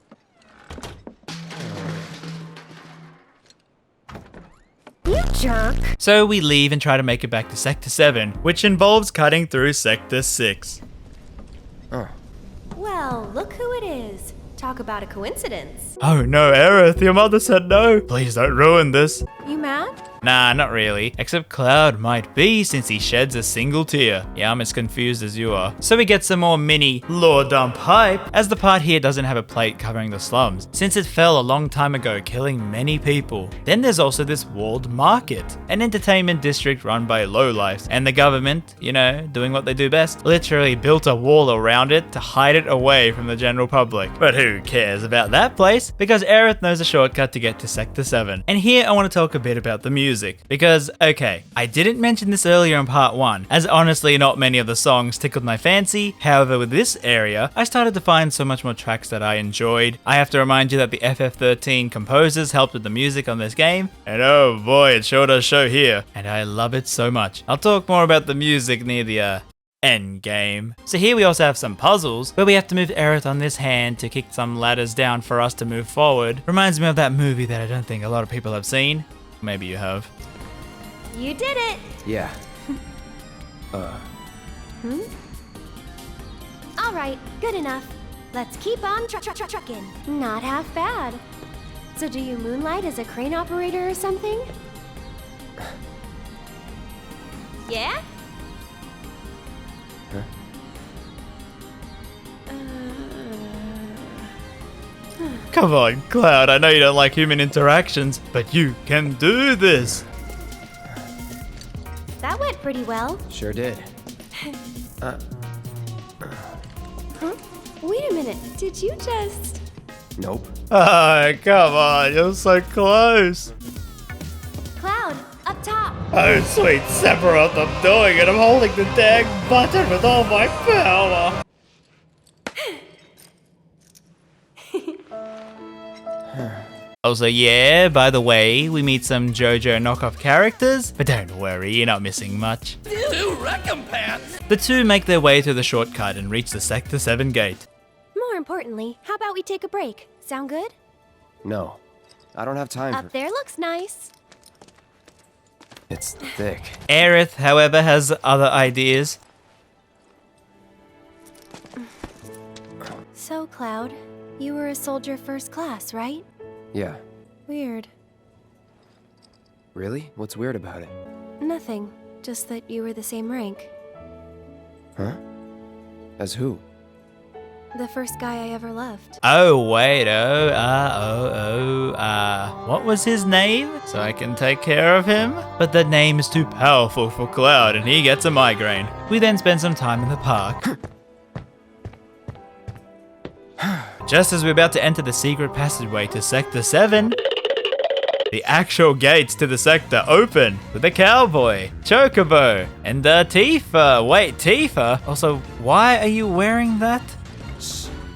You jerk! So we leave and try to make it back to Sector 7, which involves cutting through Sector 6. Well, look who it is. Talk about a coincidence. Oh no, Aerith, your mother said no. Please don't ruin this. You mad? Nah, not really. Except Cloud might be since he sheds a single tear. Yeah, I'm as confused as you are. So we get some more mini lore dump hype, as the part here doesn't have a plate covering the slums, since it fell a long time ago, killing many people. Then there's also this walled market, an entertainment district run by lowlifes, and the government, you know, doing what they do best, literally built a wall around it to hide it away from the general public. But who cares about that place? Because Aerith knows a shortcut to get to Sector 7. And here I want to talk a bit about the music. Because, okay, I didn't mention this earlier in part 1, as honestly not many of the songs tickled my fancy. However, with this area, I started to find so much more tracks that I enjoyed. I have to remind you that the FF13 composers helped with the music on this game, and oh boy, it sure does show here, and I love it so much. I'll talk more about the music near the end game. So here we also have some puzzles where we have to move Aerith on this hand to kick some ladders down for us to move forward. Reminds me of that movie that I don't think a lot of people have seen. Maybe you have. You did it! Yeah. Alright, good enough. Let's keep on trucking. Not half bad. So do you moonlight as a crane operator or something? Yeah? Huh? Come on, Cloud, I know you don't like human interactions, but you can do this! That went pretty well. Sure did. Huh? Wait a minute, did you just... Nope. Oh, come on, you're so close! Cloud, up top! Oh, sweet Sephiroth, I'm doing it! I'm holding the dang button with all my power! Also, yeah, by the way, we meet some JoJo knockoff characters, but don't worry, you're not missing much. Two recompense! The two make their way through the shortcut and reach the Sector 7 gate. More importantly, how about we take a break? Sound good? No. I don't have time Up there looks nice. It's thick. Aerith, however, has other ideas. So, Cloud, you were a soldier first class, right? Yeah. Weird. Really? What's weird about it? Nothing. Just that you were the same rank. Huh? As who? The first guy I ever loved. Oh, wait, what was his name? So I can take care of him? But that name is too powerful for Cloud and he gets a migraine. We then spend some time in the park. Just as we're about to enter the secret passageway to Sector 7, the actual gates to the sector open with a cowboy, Chocobo, and Tifa. Wait, Tifa? Also, why are you wearing that?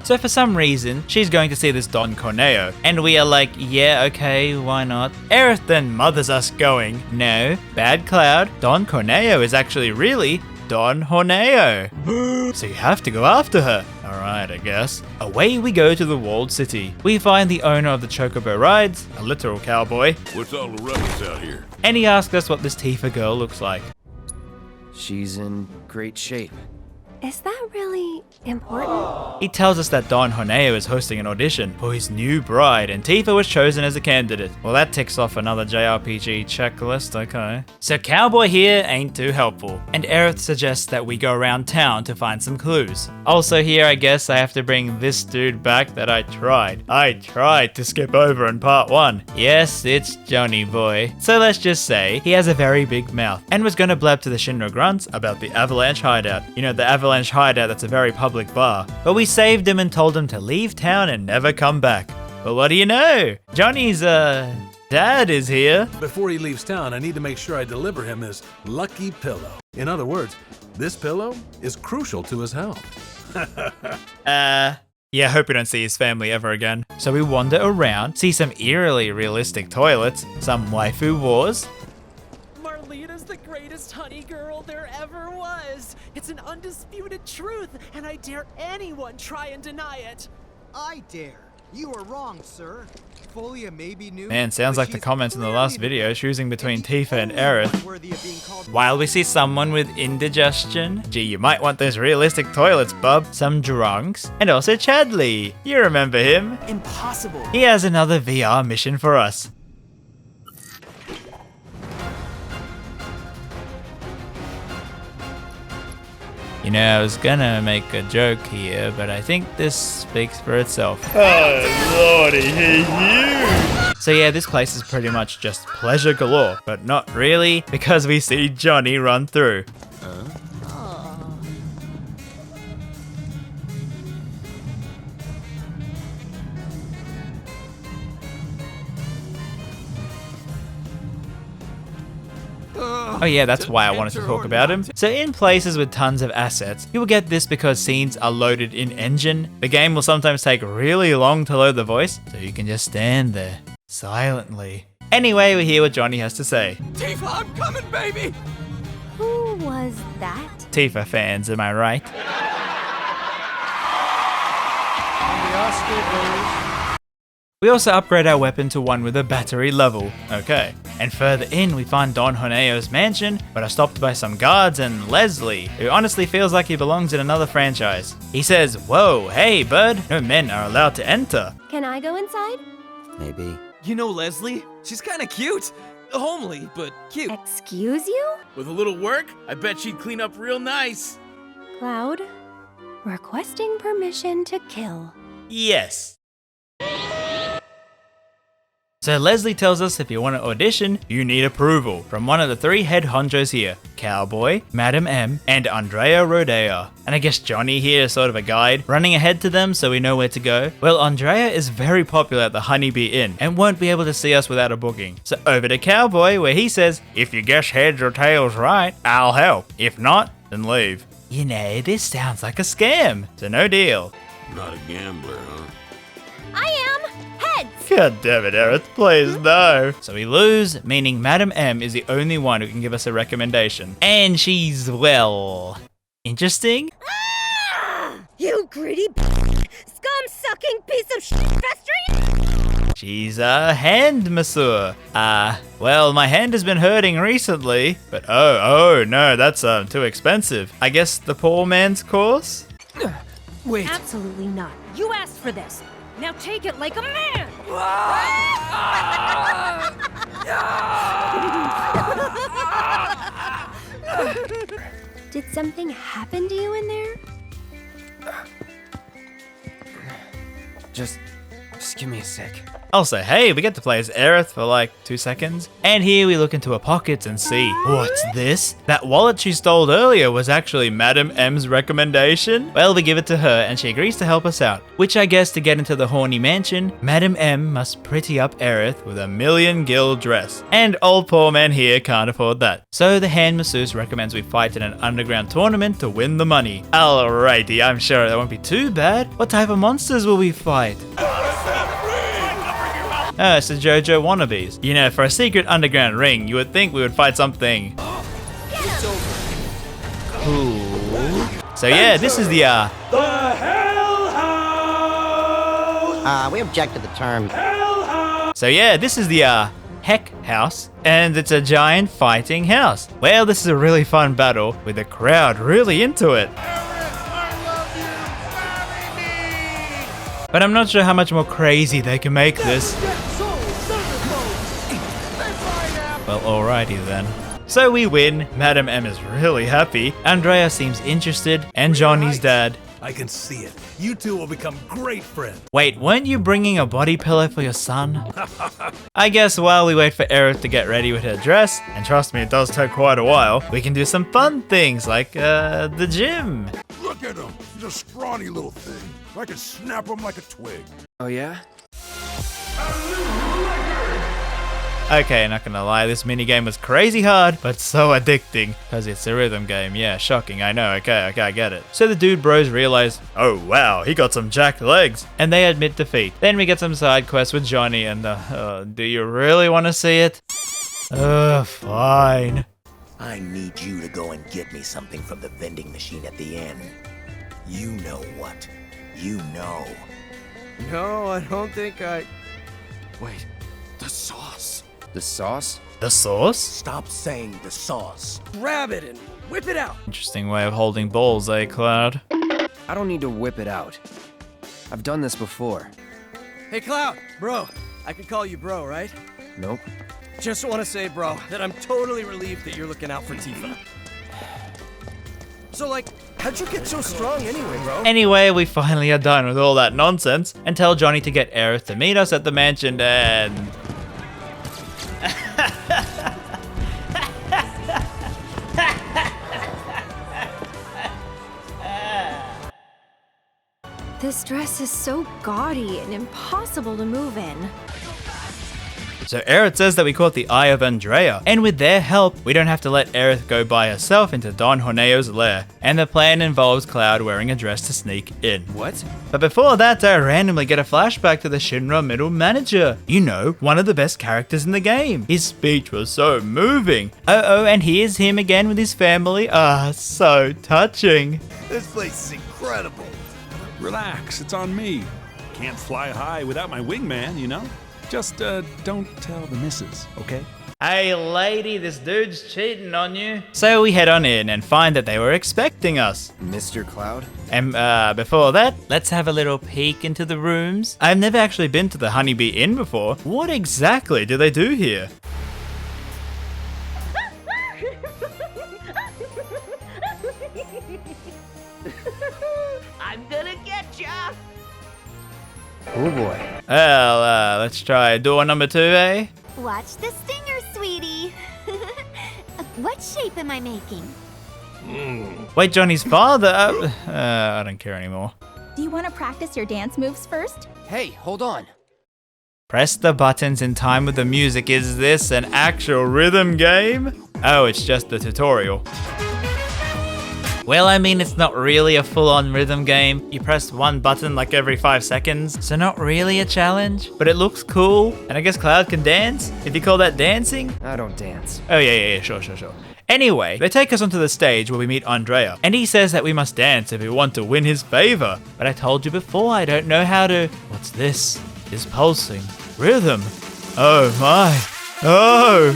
So for some reason, she's going to see this Don Corneo, and we are like, yeah, okay, why not? Aerith then mothers us going, no, bad Cloud, Don Corneo is actually really Don Horneo. So you have to go after her. Alright, I guess. Away we go to the walled city. We find the owner of the Chocobo rides, a literal cowboy. What's all the ruckus out here? And he asks us what this Tifa girl looks like. She's in great shape. Is that really important? He tells us that Don Horneo is hosting an audition for his new bride, and Tifa was chosen as a candidate. Well, that ticks off another JRPG checklist, okay. So Cowboy here ain't too helpful, and Aerith suggests that we go around town to find some clues. Also here, I guess I have to bring this dude back that I tried to skip over in part 1. Yes, it's Johnny Boy. So let's just say, he has a very big mouth, and was gonna blab to the Shinra grunts about the Avalanche hideout. You know, the Avalanche hideout that's a very public bar. But we saved him and told him to leave town and never come back. But what do you know? Johnny's, dad is here. Before he leaves town, I need to make sure I deliver him his lucky pillow. In other words, this pillow is crucial to his health. Yeah, hope we don't see his family ever again. So we wander around, see some eerily realistic toilets, some waifu wars. Marlena's the greatest honey girl there ever was. It's an undisputed truth, and I dare anyone try and deny it. I dare. You are wrong, sir. Folia may be new. Man, sounds like the comments in the last video, choosing between Tifa and Aerith. While we see someone with indigestion, gee, you might want those realistic toilets, bub. Some drunks, and also Chadley. You remember him? Impossible. He has another VR mission for us. You know, I was gonna make a joke here, but I think this speaks for itself. Oh, lordy, hey you! So yeah, this place is pretty much just pleasure galore, but not really, because we see Johnny run through. Oh yeah, that's why I wanted to talk about him. So in places with tons of assets, you will get this because scenes are loaded in engine. The game will sometimes take really long to load the voice, so you can just stand there, silently. Anyway, we hear what Johnny has to say. Tifa, I'm coming, baby! Who was that? Tifa fans, am I right? We also upgrade our weapon to one with a battery level. Okay. And further in, we find Don Horneo's mansion, but are stopped by some guards and Leslie, who honestly feels like he belongs in another franchise. He says, whoa, hey bud, no men are allowed to enter. Can I go inside? Maybe. You know Leslie? She's kinda cute. Homely, but cute. Excuse you? With a little work, I bet she'd clean up real nice. Cloud, requesting permission to kill. Yes. So Leslie tells us if you want to audition, you need approval from one of the 3 head honchos here, Cowboy, Madam M, and Andrea Rodea. And I guess Johnny here is sort of a guide, running ahead to them so we know where to go. Well, Andrea is very popular at the Honeybee Inn and won't be able to see us without a booking. So over to Cowboy, where he says, if you guess heads or tails right, I'll help. If not, then leave. You know, this sounds like a scam, so no deal. Not a gambler, huh? I am! Heads! God damn it, Aerith, please no. So we lose, meaning Madam M is the only one who can give us a recommendation. And she's, well, interesting? You greedy scum-sucking piece of shit festering! She's a hand masseur. Well, my hand has been hurting recently, but oh no, that's too expensive. I guess the poor man's course? Wait. Absolutely not. You asked for this. Now take it like a man! Did something happen to you in there? Just give me a sec. Also, hey, we get to play as Aerith for like 2 seconds. And here we look into her pockets and see, what's this? That wallet she stole earlier was actually Madam M's recommendation? Well, we give it to her and she agrees to help us out. Which I guess to get into the horny mansion, Madam M must pretty up Aerith with a 1,000,000 gil dress. And old poor man here can't afford that. So the hand masseuse recommends we fight in an underground tournament to win the money. Alrighty, I'm sure that won't be too bad. What type of monsters will we fight? Oh, it's the JoJo wannabes. You know, for a secret underground ring, you would think we would fight something cool. So yeah, this is the The Hell House! We object to the term. Hell House! So yeah, this is the Heck House, and it's a giant fighting house. Well, this is a really fun battle with the crowd really into it. But I'm not sure how much more crazy they can make this. Well, alrighty then. So we win, Madam M is really happy, Andrea seems interested, and Johnny's dad. I can see it. You two will become great friends. Wait, weren't you bringing a body pillow for your son? I guess while we wait for Aerith to get ready with her dress, and trust me, it does take quite a while, we can do some fun things like the gym. Look at him. He's a scrawny little thing. I can snap him like a twig. Oh yeah? Okay, not gonna lie, this minigame was crazy hard, but so addicting, because it's a rhythm game. Yeah, shocking, I know, okay, I get it. So the dude bros realize, oh wow, he got some jacked legs, and they admit defeat. Then we get some side quests with Johnny, and do you really want to see it? Fine. I need you to go and get me something from the vending machine at the inn. You know what? You know. No, I don't think I... Wait, the sauce. The sauce? The sauce? Stop saying the sauce. Grab it and whip it out. Interesting way of holding balls, eh, Cloud? I don't need to whip it out. I've done this before. Hey, Cloud, bro. I can call you bro, right? Nope. Just want to say, bro, that I'm totally relieved that you're looking out for Tifa. So, like, how'd you get so strong anyway, bro? Anyway, we finally are done with all that nonsense and tell Johnny to get Aerith to meet us at the mansion and... This dress is so gaudy and impossible to move in. So Aerith says that we caught the eye of Andrea, and with their help, we don't have to let Aerith go by herself into Don Horneo's lair, and the plan involves Cloud wearing a dress to sneak in. What? But before that, I randomly get a flashback to the Shinra middle manager. You know, one of the best characters in the game. His speech was so moving. Oh, and here's him again with his family. So touching. This place is incredible. Relax, it's on me. Can't fly high without my wingman, you know? Just don't tell the missus, okay? Hey lady, this dude's cheating on you. So we head on in and find that they were expecting us. Mr. Cloud? And before that, let's have a little peek into the rooms. I've never actually been to the Honeybee Inn before. What exactly do they do here? I'm gonna get ya! Oh boy. Well, let's try door number 2, eh? Watch the stinger, sweetie. What shape am I making? Wait, Johnny's father? I don't care anymore. Do you want to practice your dance moves first? Hey, hold on. Press the buttons in time with the music. Is this an actual rhythm game? Oh, it's just the tutorial. Well, I mean, it's not really a full-on rhythm game. You press one button like every 5 seconds, so not really a challenge, but it looks cool. And I guess Cloud can dance, if you call that dancing. I don't dance. Oh, yeah, sure. Anyway, they take us onto the stage where we meet Andrea, and he says that we must dance if we want to win his favor. But I told you before, I don't know how to... What's this? Is pulsing. Rhythm. Oh my. Oh!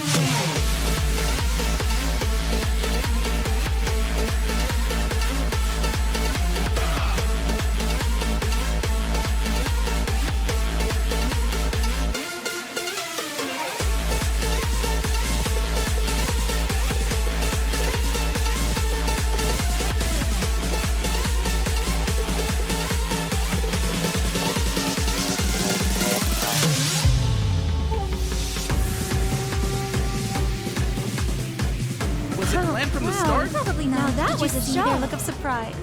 Now that was a See their show. look of surprise.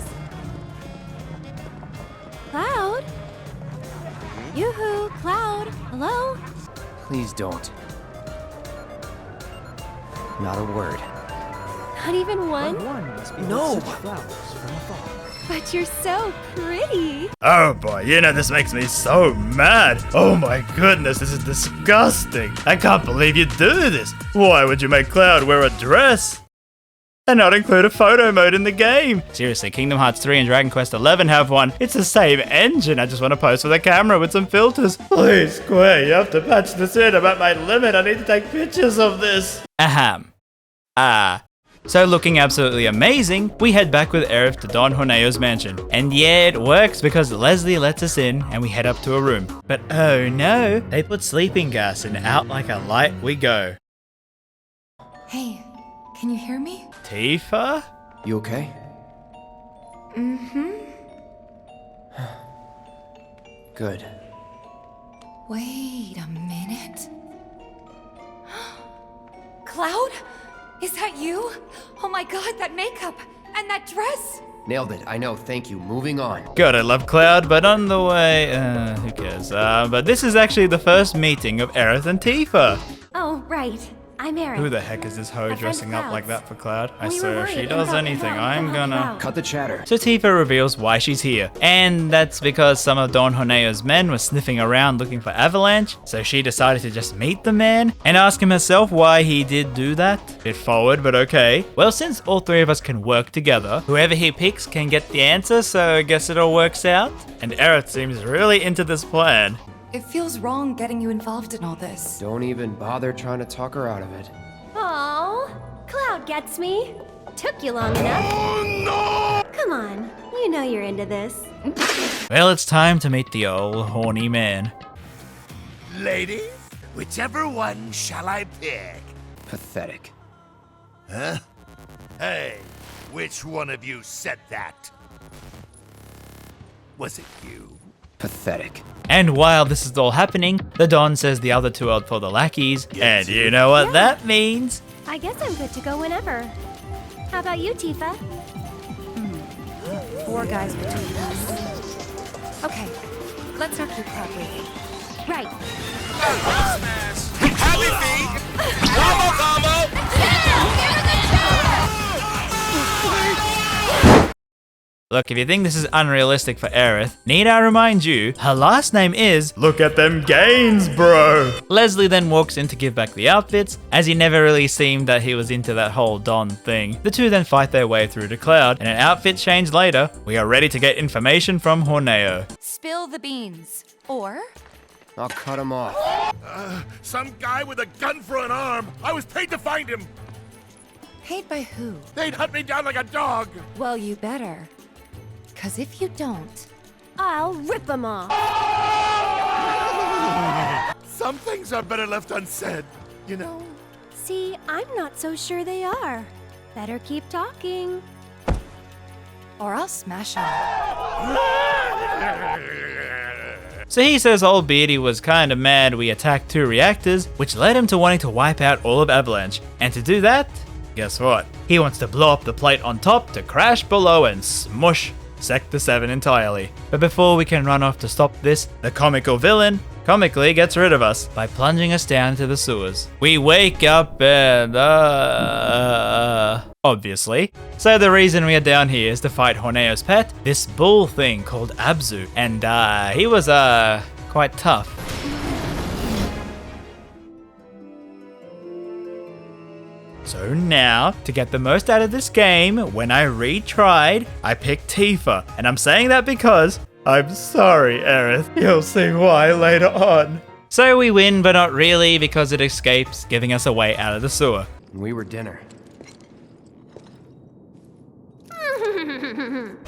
Cloud? Yoo-hoo, Cloud. Hello? Please don't. Not a word. Not even one? No! But you're so pretty. Oh boy, you know this makes me so mad. Oh my goodness, this is disgusting. I can't believe you do this. Why would you make Cloud wear a dress? And not include a photo mode in the game. Seriously, Kingdom Hearts 3 and Dragon Quest 11 have one. It's the same engine. I just want to pose with a camera with some filters. Please, Square, you have to patch this in. I'm at my limit. I need to take pictures of this. Ahem. So looking absolutely amazing, we head back with Aerith to Don Honeo's mansion. And yeah, it works because Leslie lets us in and we head up to a room. But oh no, they put sleeping gas and out like a light we go. Hey, can you hear me? Tifa? You okay? Mm-hmm. Good. Wait a minute. Cloud? Is that you? Oh my god, that makeup! And that dress! Nailed it. I know. Thank you. Moving on. God, I love Cloud, but on the way, who cares? But this is actually the first meeting of Aerith and Tifa. Oh, right. I'm Aerith. Who the heck is this hoe dressing up like that for Cloud? I We were swear, if she worried does about anything, Cloud. I'm gonna... Cut the chatter. So Tifa reveals why she's here. And that's because some of Don Honeo's men were sniffing around looking for Avalanche. So she decided to just meet the man and ask him herself why he did do that. Bit forward, but okay. Well, since all three of us can work together, whoever he picks can get the answer, so I guess it all works out. And Aerith seems really into this plan. It feels wrong getting you involved in all this. Don't even bother trying to talk her out of it. Oh, Cloud gets me. Took you long enough. Oh, no! Come on, you know you're into this. Well, it's time to meet the old horny man. Ladies, whichever one shall I pick? Pathetic. Huh? Hey, which one of you said that? Was it you? Pathetic. And while this is all happening, the Don says the other two are for the lackeys, and you know what that means. I guess I'm good to go whenever. How about you, Tifa? 4 guys would do this. Okay, let's not keep Cloud waiting. Right. Happy feet! Combo! Look, if you think this is unrealistic for Aerith, need I remind you, her last name is Look at Them Gains, bro! Leslie then walks in to give back the outfits, as he never really seemed that he was into that whole Don thing. The two then fight their way through to Cloud, and an outfit change later, we are ready to get information from Horneo. Spill the beans. Or... I'll cut him off. Some guy with a gun for an arm. I was paid to find him. Paid by who? They'd hunt me down like a dog. Well, you better. 'Cause if you don't... I'll rip them off. Some things are better left unsaid, you know? See, I'm not so sure they are. Better keep talking. Or I'll smash him. So he says old Beardy was kinda mad we attacked 2 reactors, which led him to wanting to wipe out all of Avalanche. And to do that, guess what? He wants to blow up the plate on top to crash below and smush Sector 7 entirely. But before we can run off to stop this, the comical villain comically gets rid of us by plunging us down into the sewers. We wake up and obviously. So the reason we are down here is to fight Horneo's pet, this bull thing called Abzu, and he was quite tough. So now, to get the most out of this game, when I retried, I picked Tifa. And I'm saying that because, I'm sorry, Aerith. You'll see why later on. So we win, but not really, because it escapes, giving us a way out of the sewer. We were dinner.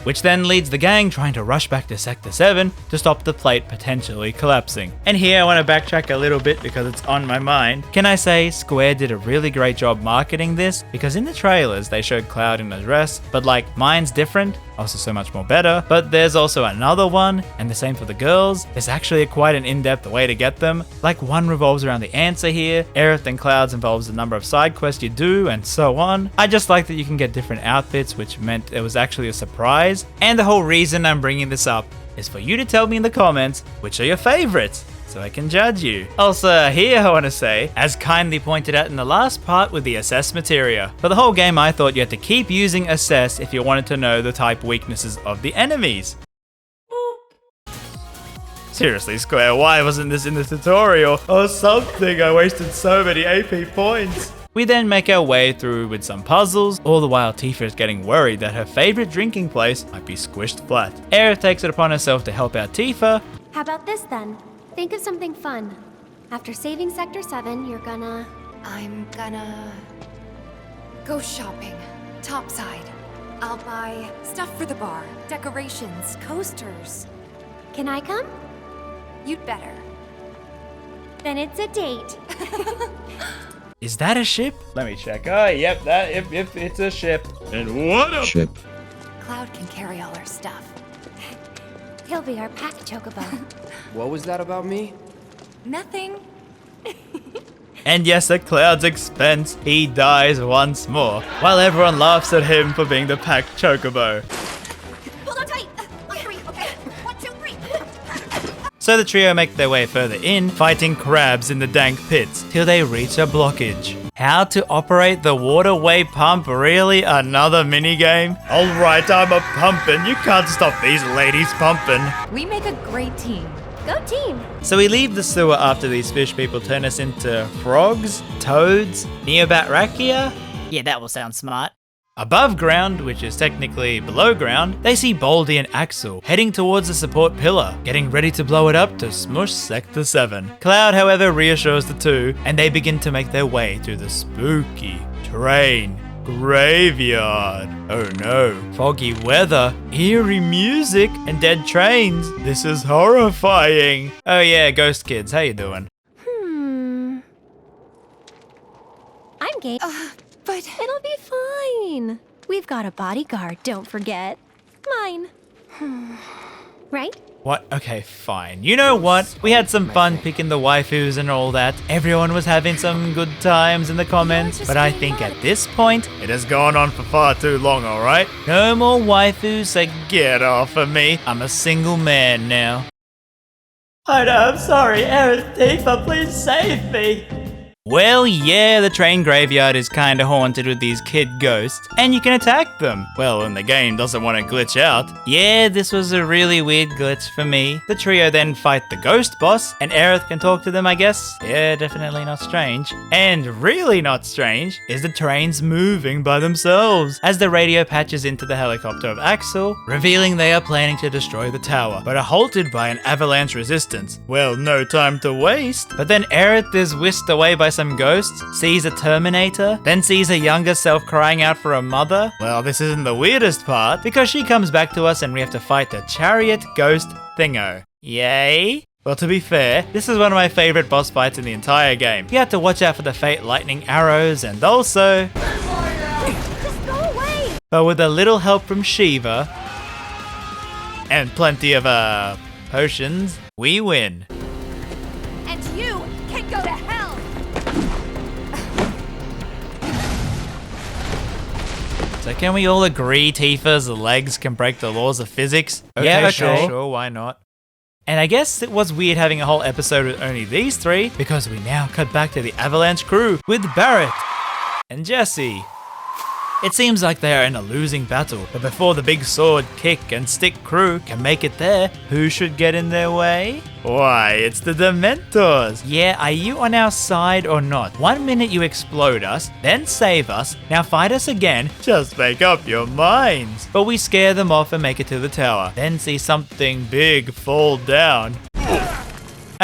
Which then leads the gang trying to rush back to Sector 7 to stop the plate potentially collapsing. And here I want to backtrack a little bit because it's on my mind. Can I say Square did a really great job marketing this? Because in the trailers they showed Cloud in a dress, but like mine's different. also so much more better. But there's also another one, and the same for the girls. There's actually quite an in-depth way to get them. Like one revolves around the answer here, Aerith and Clouds involves the number of side quests you do, and so on. I just like that you can get different outfits, which meant it was actually a surprise. And the whole reason I'm bringing this up is for you to tell me in the comments which are your favorites, so I can judge you. Also, here I want to say, as kindly pointed out in the last part with the assess materia. For the whole game, I thought you had to keep using assess if you wanted to know the type weaknesses of the enemies. Seriously, Square, why wasn't this in the tutorial or something? I wasted so many AP points. We then make our way through with some puzzles, all the while Tifa is getting worried that her favorite drinking place might be squished flat. Aerith takes it upon herself to help out Tifa. How about this then? Think of something fun. After saving Sector 7, you're gonna... I'm gonna... go shopping. Topside. I'll buy stuff for the bar, decorations, coasters. Can I come? You'd better. Then it's a date. Is that a ship? Let me check. Oh, yep, if it's a ship. And what a ship. Cloud can carry all our stuff. He'll be our pack chocobo. What was that about me? Nothing. And yes, at Cloud's expense, he dies once more, while everyone laughs at him for being the pack chocobo. Hold on tight. On three, okay? 1, 2, 3. So the trio make their way further in, fighting crabs in the dank pits, till they reach a blockage. How to operate the waterway pump, really? Another minigame? Alright, I'm a pumpin', you can't stop these ladies pumping. We make a great team. Go team! So we leave the sewer after these fish people turn us into frogs, toads, Neobatrachia? Yeah, that will sound smart. Above ground, which is technically below ground, they see Baldy and Axel heading towards the support pillar, getting ready to blow it up to smush Sector 7. Cloud, however, reassures the two, and they begin to make their way through the spooky train graveyard. Oh no, foggy weather, eerie music, and dead trains. This is horrifying. Oh yeah, Ghost Kids, how you doing? I'm game. But it'll be fine. We've got a bodyguard, don't forget. Mine. Right? What? Okay, fine. You know what? We had some fun picking the waifus and all that. Everyone was having some good times in the comments. But I think at this point, it has gone on for far too long, alright? No more waifus, so get off of me. I'm a single man now. I know, I'm sorry. Aerith, Tifa, please save me. Well, yeah, the train graveyard is kinda haunted with these kid ghosts, and you can attack them. Well, when the game doesn't want to glitch out. Yeah, this was a really weird glitch for me. The trio then fight the ghost boss, and Aerith can talk to them, I guess. Yeah, definitely not strange. And really not strange is the trains moving by themselves, as the radio patches into the helicopter of Axel, revealing they are planning to destroy the tower, but are halted by an avalanche resistance. Well, no time to waste. But then Aerith is whisked away by some ghosts, sees a Terminator, then sees a younger self crying out for a mother. Well, this isn't the weirdest part, because she comes back to us and we have to fight the chariot ghost thingo. Yay? Well, to be fair, this is one of my favorite boss fights in the entire game. You have to watch out for the fate lightning arrows, and also... Just go away! But with a little help from Shiva, and plenty of, potions, we win. And you can go to hell! So can we all agree Tifa's legs can break the laws of physics? Okay, Yeah, okay. sure, why not? And I guess it was weird having a whole episode with only these three, because we now cut back to the Avalanche crew with Barrett and Jesse. It seems like they are in a losing battle, but before the big sword, kick, and stick crew can make it there, who should get in their way? Why, it's the Dementors! Yeah, are you on our side or not? 1 minute you explode us, then save us, now fight us again, just make up your minds! But we scare them off and make it to the tower, then see something big fall down.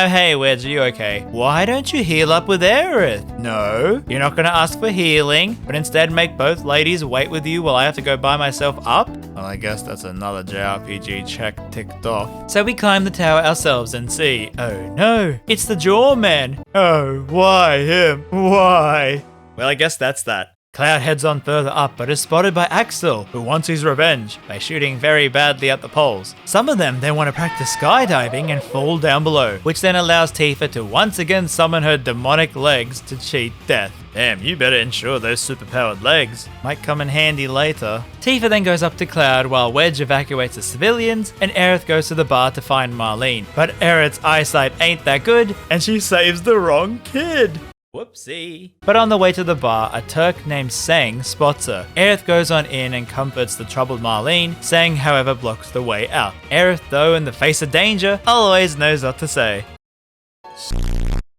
Oh hey Wedge, are you okay? Why don't you heal up with Aerith? No, you're not gonna ask for healing, but instead make both ladies wait with you while I have to go by myself up? Well, I guess that's another JRPG check ticked off. So we climb the tower ourselves and see, oh no, it's the Jawman. Oh, why him? Why? Well, I guess that's that. Cloud heads on further up but is spotted by Axel, who wants his revenge by shooting very badly at the poles. Some of them then want to practice skydiving and fall down below, which then allows Tifa to once again summon her demonic legs to cheat death. Damn, you better ensure those superpowered legs. Might come in handy later. Tifa then goes up to Cloud while Wedge evacuates the civilians, and Aerith goes to the bar to find Marlene. But Aerith's eyesight ain't that good, and she saves the wrong kid. Whoopsie. But on the way to the bar, a Turk named Sang spots her. Aerith goes on in and comforts the troubled Marlene. Sang, however, blocks the way out. Aerith, though, in the face of danger, always knows what to say.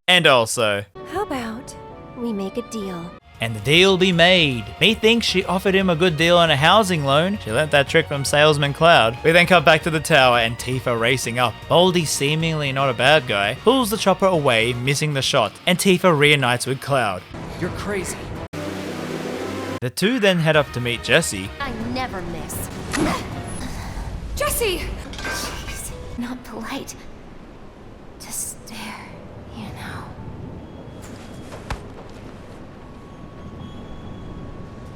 And also, how about we make a deal? And the deal be made. Methinks she offered him a good deal on a housing loan. She learnt that trick from salesman Cloud. We then cut back to the tower and Tifa racing up. Baldy, seemingly not a bad guy, pulls the chopper away, missing the shot, and Tifa reunites with Cloud. You're crazy. The two then head up to meet Jessie. I never miss. Jessie! Jeez, not polite to stare, you know.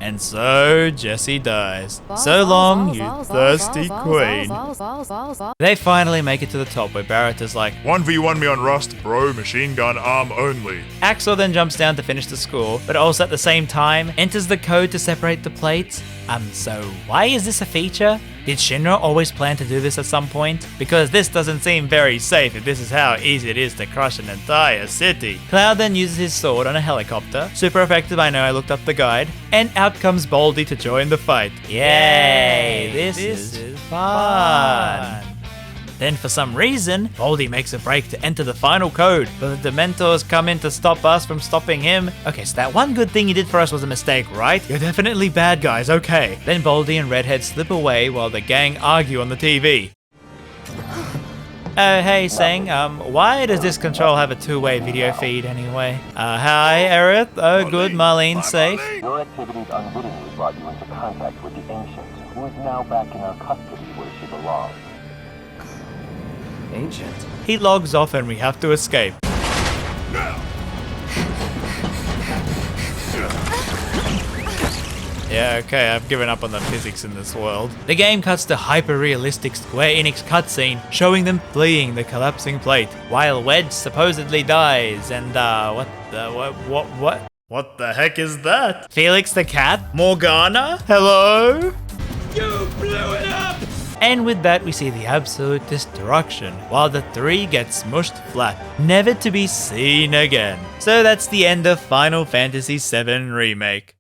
And so Jessie dies. So long, you thirsty queen. They finally make it to the top where Barrett is like, 1v1 me on Rust, bro, machine gun arm only. Axel then jumps down to finish the score, but also at the same time enters the code to separate the plates. So why is this a feature? Did Shinra always plan to do this at some point? Because this doesn't seem very safe if this is how easy it is to crush an entire city. Cloud then uses his sword on a helicopter. Super effective, I know, I looked up the guide. And out comes Baldy to join the fight. Yay! This is fun! Then for some reason, Baldy makes a break to enter the final code, but the Dementors come in to stop us from stopping him. Okay, so that one good thing he did for us was a mistake, right? You're definitely bad guys, okay. Then Baldy and Redhead slip away while the gang argue on the TV. Hey Sang, why does this control have a two-way video feed anyway? Hi Aerith, oh good, Marlene's safe. Your activities unwittingly brought you into contact with the Ancient, who is now back in our custody where she belongs. Ancient? He logs off and we have to escape. Yeah, okay, I've given up on the physics in this world. The game cuts to hyper-realistic Square Enix cutscene showing them fleeing the collapsing plate, while Wedge supposedly dies, and what the heck is that? Felix the cat? Morgana? Hello? You blew it up! And with that, we see the absolute destruction, while the three get smushed flat, never to be seen again. So that's the end of Final Fantasy VII Remake.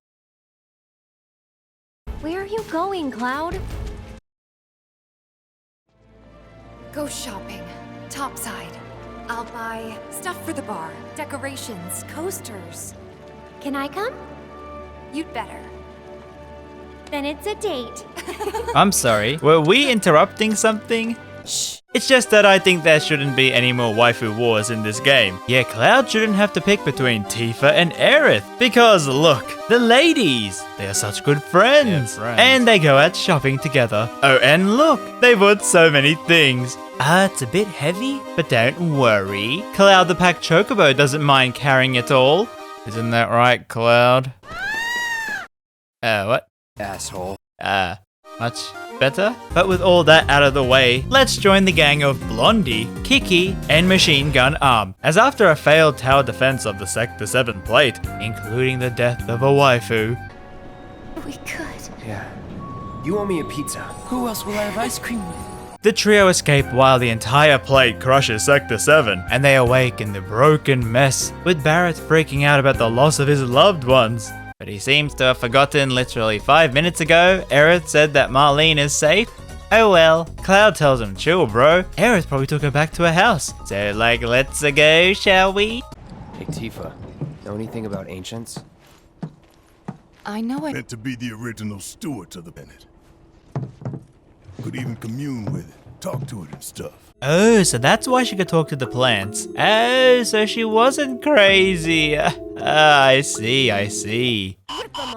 Where are you going, Cloud? Go shopping. Topside. I'll buy stuff for the bar, decorations, coasters. Can I come? You'd better. Then it's a date. I'm sorry, were we interrupting something? Shh. It's just that I think there shouldn't be any more waifu wars in this game. Yeah, Cloud shouldn't have to pick between Tifa and Aerith. Because look, the ladies, they are such good friends. Yeah, and they go out shopping together. Oh, and look, they bought so many things. It's a bit heavy, but don't worry. Cloud the Pack Chocobo doesn't mind carrying it all. Isn't that right, Cloud? What? Asshole. Much better? But with all that out of the way, let's join the gang of Blondie, Kiki, and Machine Gun Arm. As after a failed tower defense of the Sector 7 plate, including the death of a waifu. We could. Yeah. You owe me a pizza. Who else will I have ice cream with? The trio escape while the entire plate crushes Sector 7, and they awake in the broken mess, with Barrett freaking out about the loss of his loved ones. But he seems to have forgotten literally 5 minutes ago, Aerith said that Marlene is safe. Oh well, Cloud tells him chill bro, Aerith probably took her back to her house. So like, let's go, shall we? Hey Tifa, know anything about ancients? I know Meant to be the original steward to the planet. Could even commune with it, talk to it and stuff. Oh, so that's why she could talk to the plants. Oh, so she wasn't crazy. I see.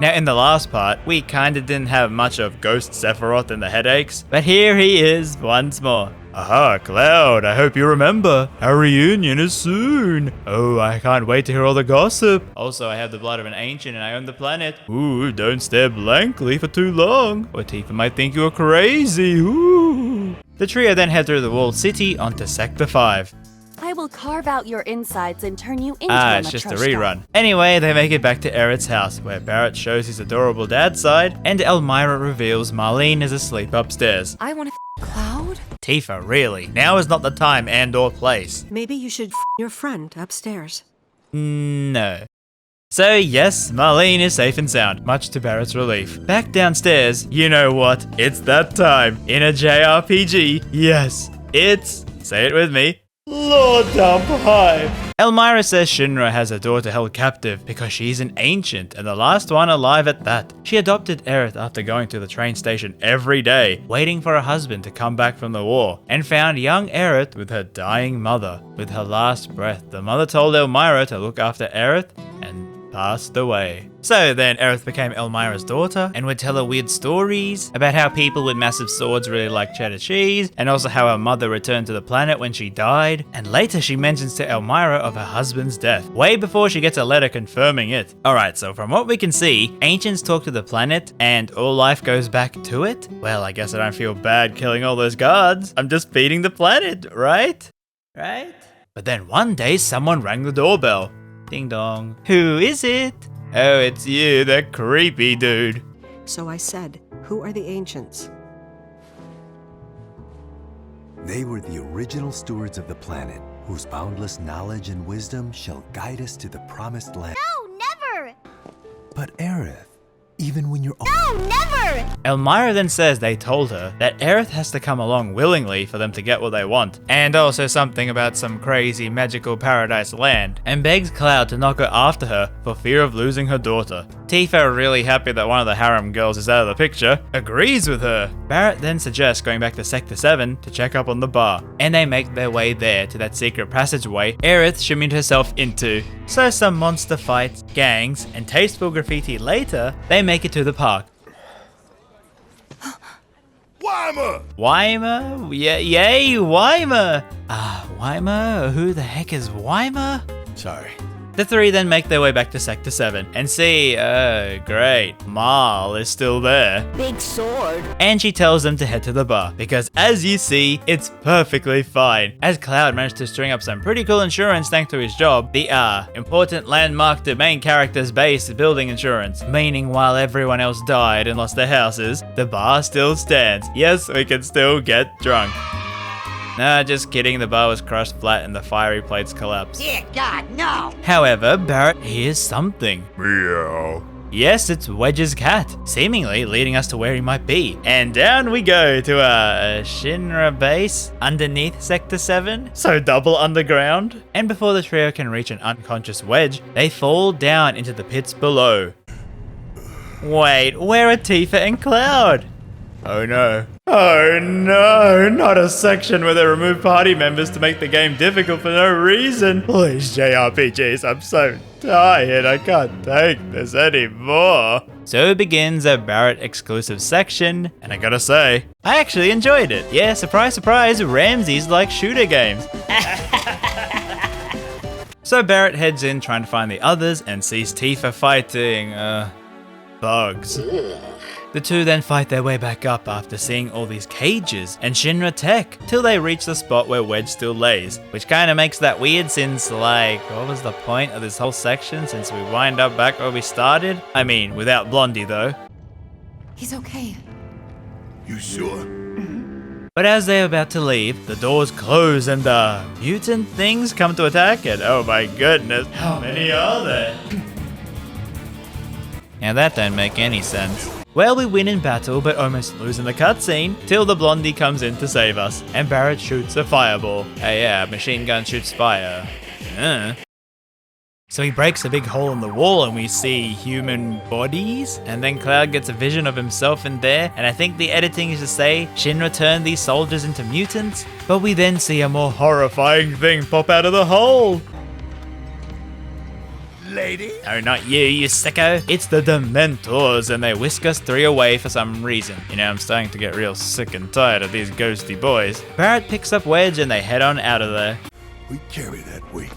Now in the last part, we kinda didn't have much of Ghost Sephiroth and the headaches, but here he is once more. Aha, Cloud, I hope you remember. Our reunion is soon. Oh, I can't wait to hear all the gossip. Also, I have the blood of an ancient and I own the planet. Ooh, don't stare blankly for too long, or Tifa might think you're crazy. Ooh. The trio then head through the walled city onto Sector 5. I will carve out your insides and turn you into a It's just a Matryoshka. rerun. Anyway, they make it back to Aerith's house, where Barrett shows his adorable dad side, and Elmira reveals Marlene is asleep upstairs. I want to Cloud? Tifa, really? Now is not the time and or place. Maybe you should your friend upstairs. No. So yes, Marlene is safe and sound, much to Barrett's relief. Back downstairs, you know what? It's that time. In a JRPG, yes, it's, say it with me, Lord Dump High. Elmira says Shinra has her daughter held captive because she's an ancient and the last one alive at that. She adopted Aerith after going to the train station every day, waiting for her husband to come back from the war, and found young Aerith with her dying mother. With her last breath, the mother told Elmira to look after Aerith and passed away. So then Aerith became Elmira's daughter and would tell her weird stories about how people with massive swords really like cheddar cheese, and also how her mother returned to the planet when she died, and later she mentions to Elmira of her husband's death, way before she gets a letter confirming it. Alright, so from what we can see, ancients talk to the planet and all life goes back to it? Well, I guess I don't feel bad killing all those guards. I'm just feeding the planet, right? Right? But then one day someone rang the doorbell. Ding dong. Who is it? Oh, it's you, that creepy dude. So I said, who are the ancients? They were the original stewards of the planet, whose boundless knowledge and wisdom shall guide us to the promised land. No, never! But Aerith, even when you're No, never! Elmira then says they told her that Aerith has to come along willingly for them to get what they want, and also something about some crazy magical paradise land, and begs Cloud to not go after her for fear of losing her daughter. Tifa, really happy that one of the harem girls is out of the picture, agrees with her. Barrett then suggests going back to Sector 7 to check up on the bar, and they make their way there to that secret passageway Aerith shimmied herself into. So some monster fights, gangs, and tasteful graffiti later, they make it to the park. Weimer! Weimer? Yay, Weimer! Weimer? Who the heck is Weimer? Sorry. The three then make their way back to Sector 7 and see, great, Marl is still there. Big sword. And she tells them to head to the bar, because as you see, it's perfectly fine. As Cloud managed to string up some pretty cool insurance thanks to his job, the important landmark to main character's base building insurance, meaning while everyone else died and lost their houses, the bar still stands. Yes, we can still get drunk. Nah, just kidding, the bar was crushed flat and the fiery plates collapsed. Dear God, no! However, Barrett hears something. Meow. Yes, it's Wedge's cat, seemingly leading us to where he might be. And down we go to a Shinra base underneath Sector 7, so double underground. And before the trio can reach an unconscious Wedge, they fall down into the pits below. Wait, where are Tifa and Cloud? Oh no. Oh no, not a section where they remove party members to make the game difficult for no reason. Please, JRPGs, I'm so tired, I can't take this anymore. So begins a Barrett exclusive section, and I gotta say, I actually enjoyed it. Yeah, surprise, surprise, RamZaes like shooter games. So Barrett heads in trying to find the others and sees Tifa fighting, bugs. The two then fight their way back up after seeing all these cages and Shinra tech, till they reach the spot where Wedge still lays, which kinda makes that weird since, like, what was the point of this whole section since we wind up back where we started? I mean, without Blondie though. He's okay. You sure? But as they're about to leave, the doors close and mutant things come to attack, and oh my goodness, how many are there? Now that don't make any sense. Well, we win in battle, but almost lose in the cutscene, till the Blondie comes in to save us, and Barrett shoots a fireball. Hey, yeah, machine gun shoots fire. So he breaks a big hole in the wall and we see human bodies, and then Cloud gets a vision of himself in there, and I think the editing is to say Shinra turned these soldiers into mutants, but we then see a more horrifying thing pop out of the hole. lady? No, not you sicko. It's the Dementors, and they whisk us three away for some reason. You know, I'm starting to get real sick and tired of these ghosty boys. Barrett picks up Wedge and they head on out of there. We carry that weight.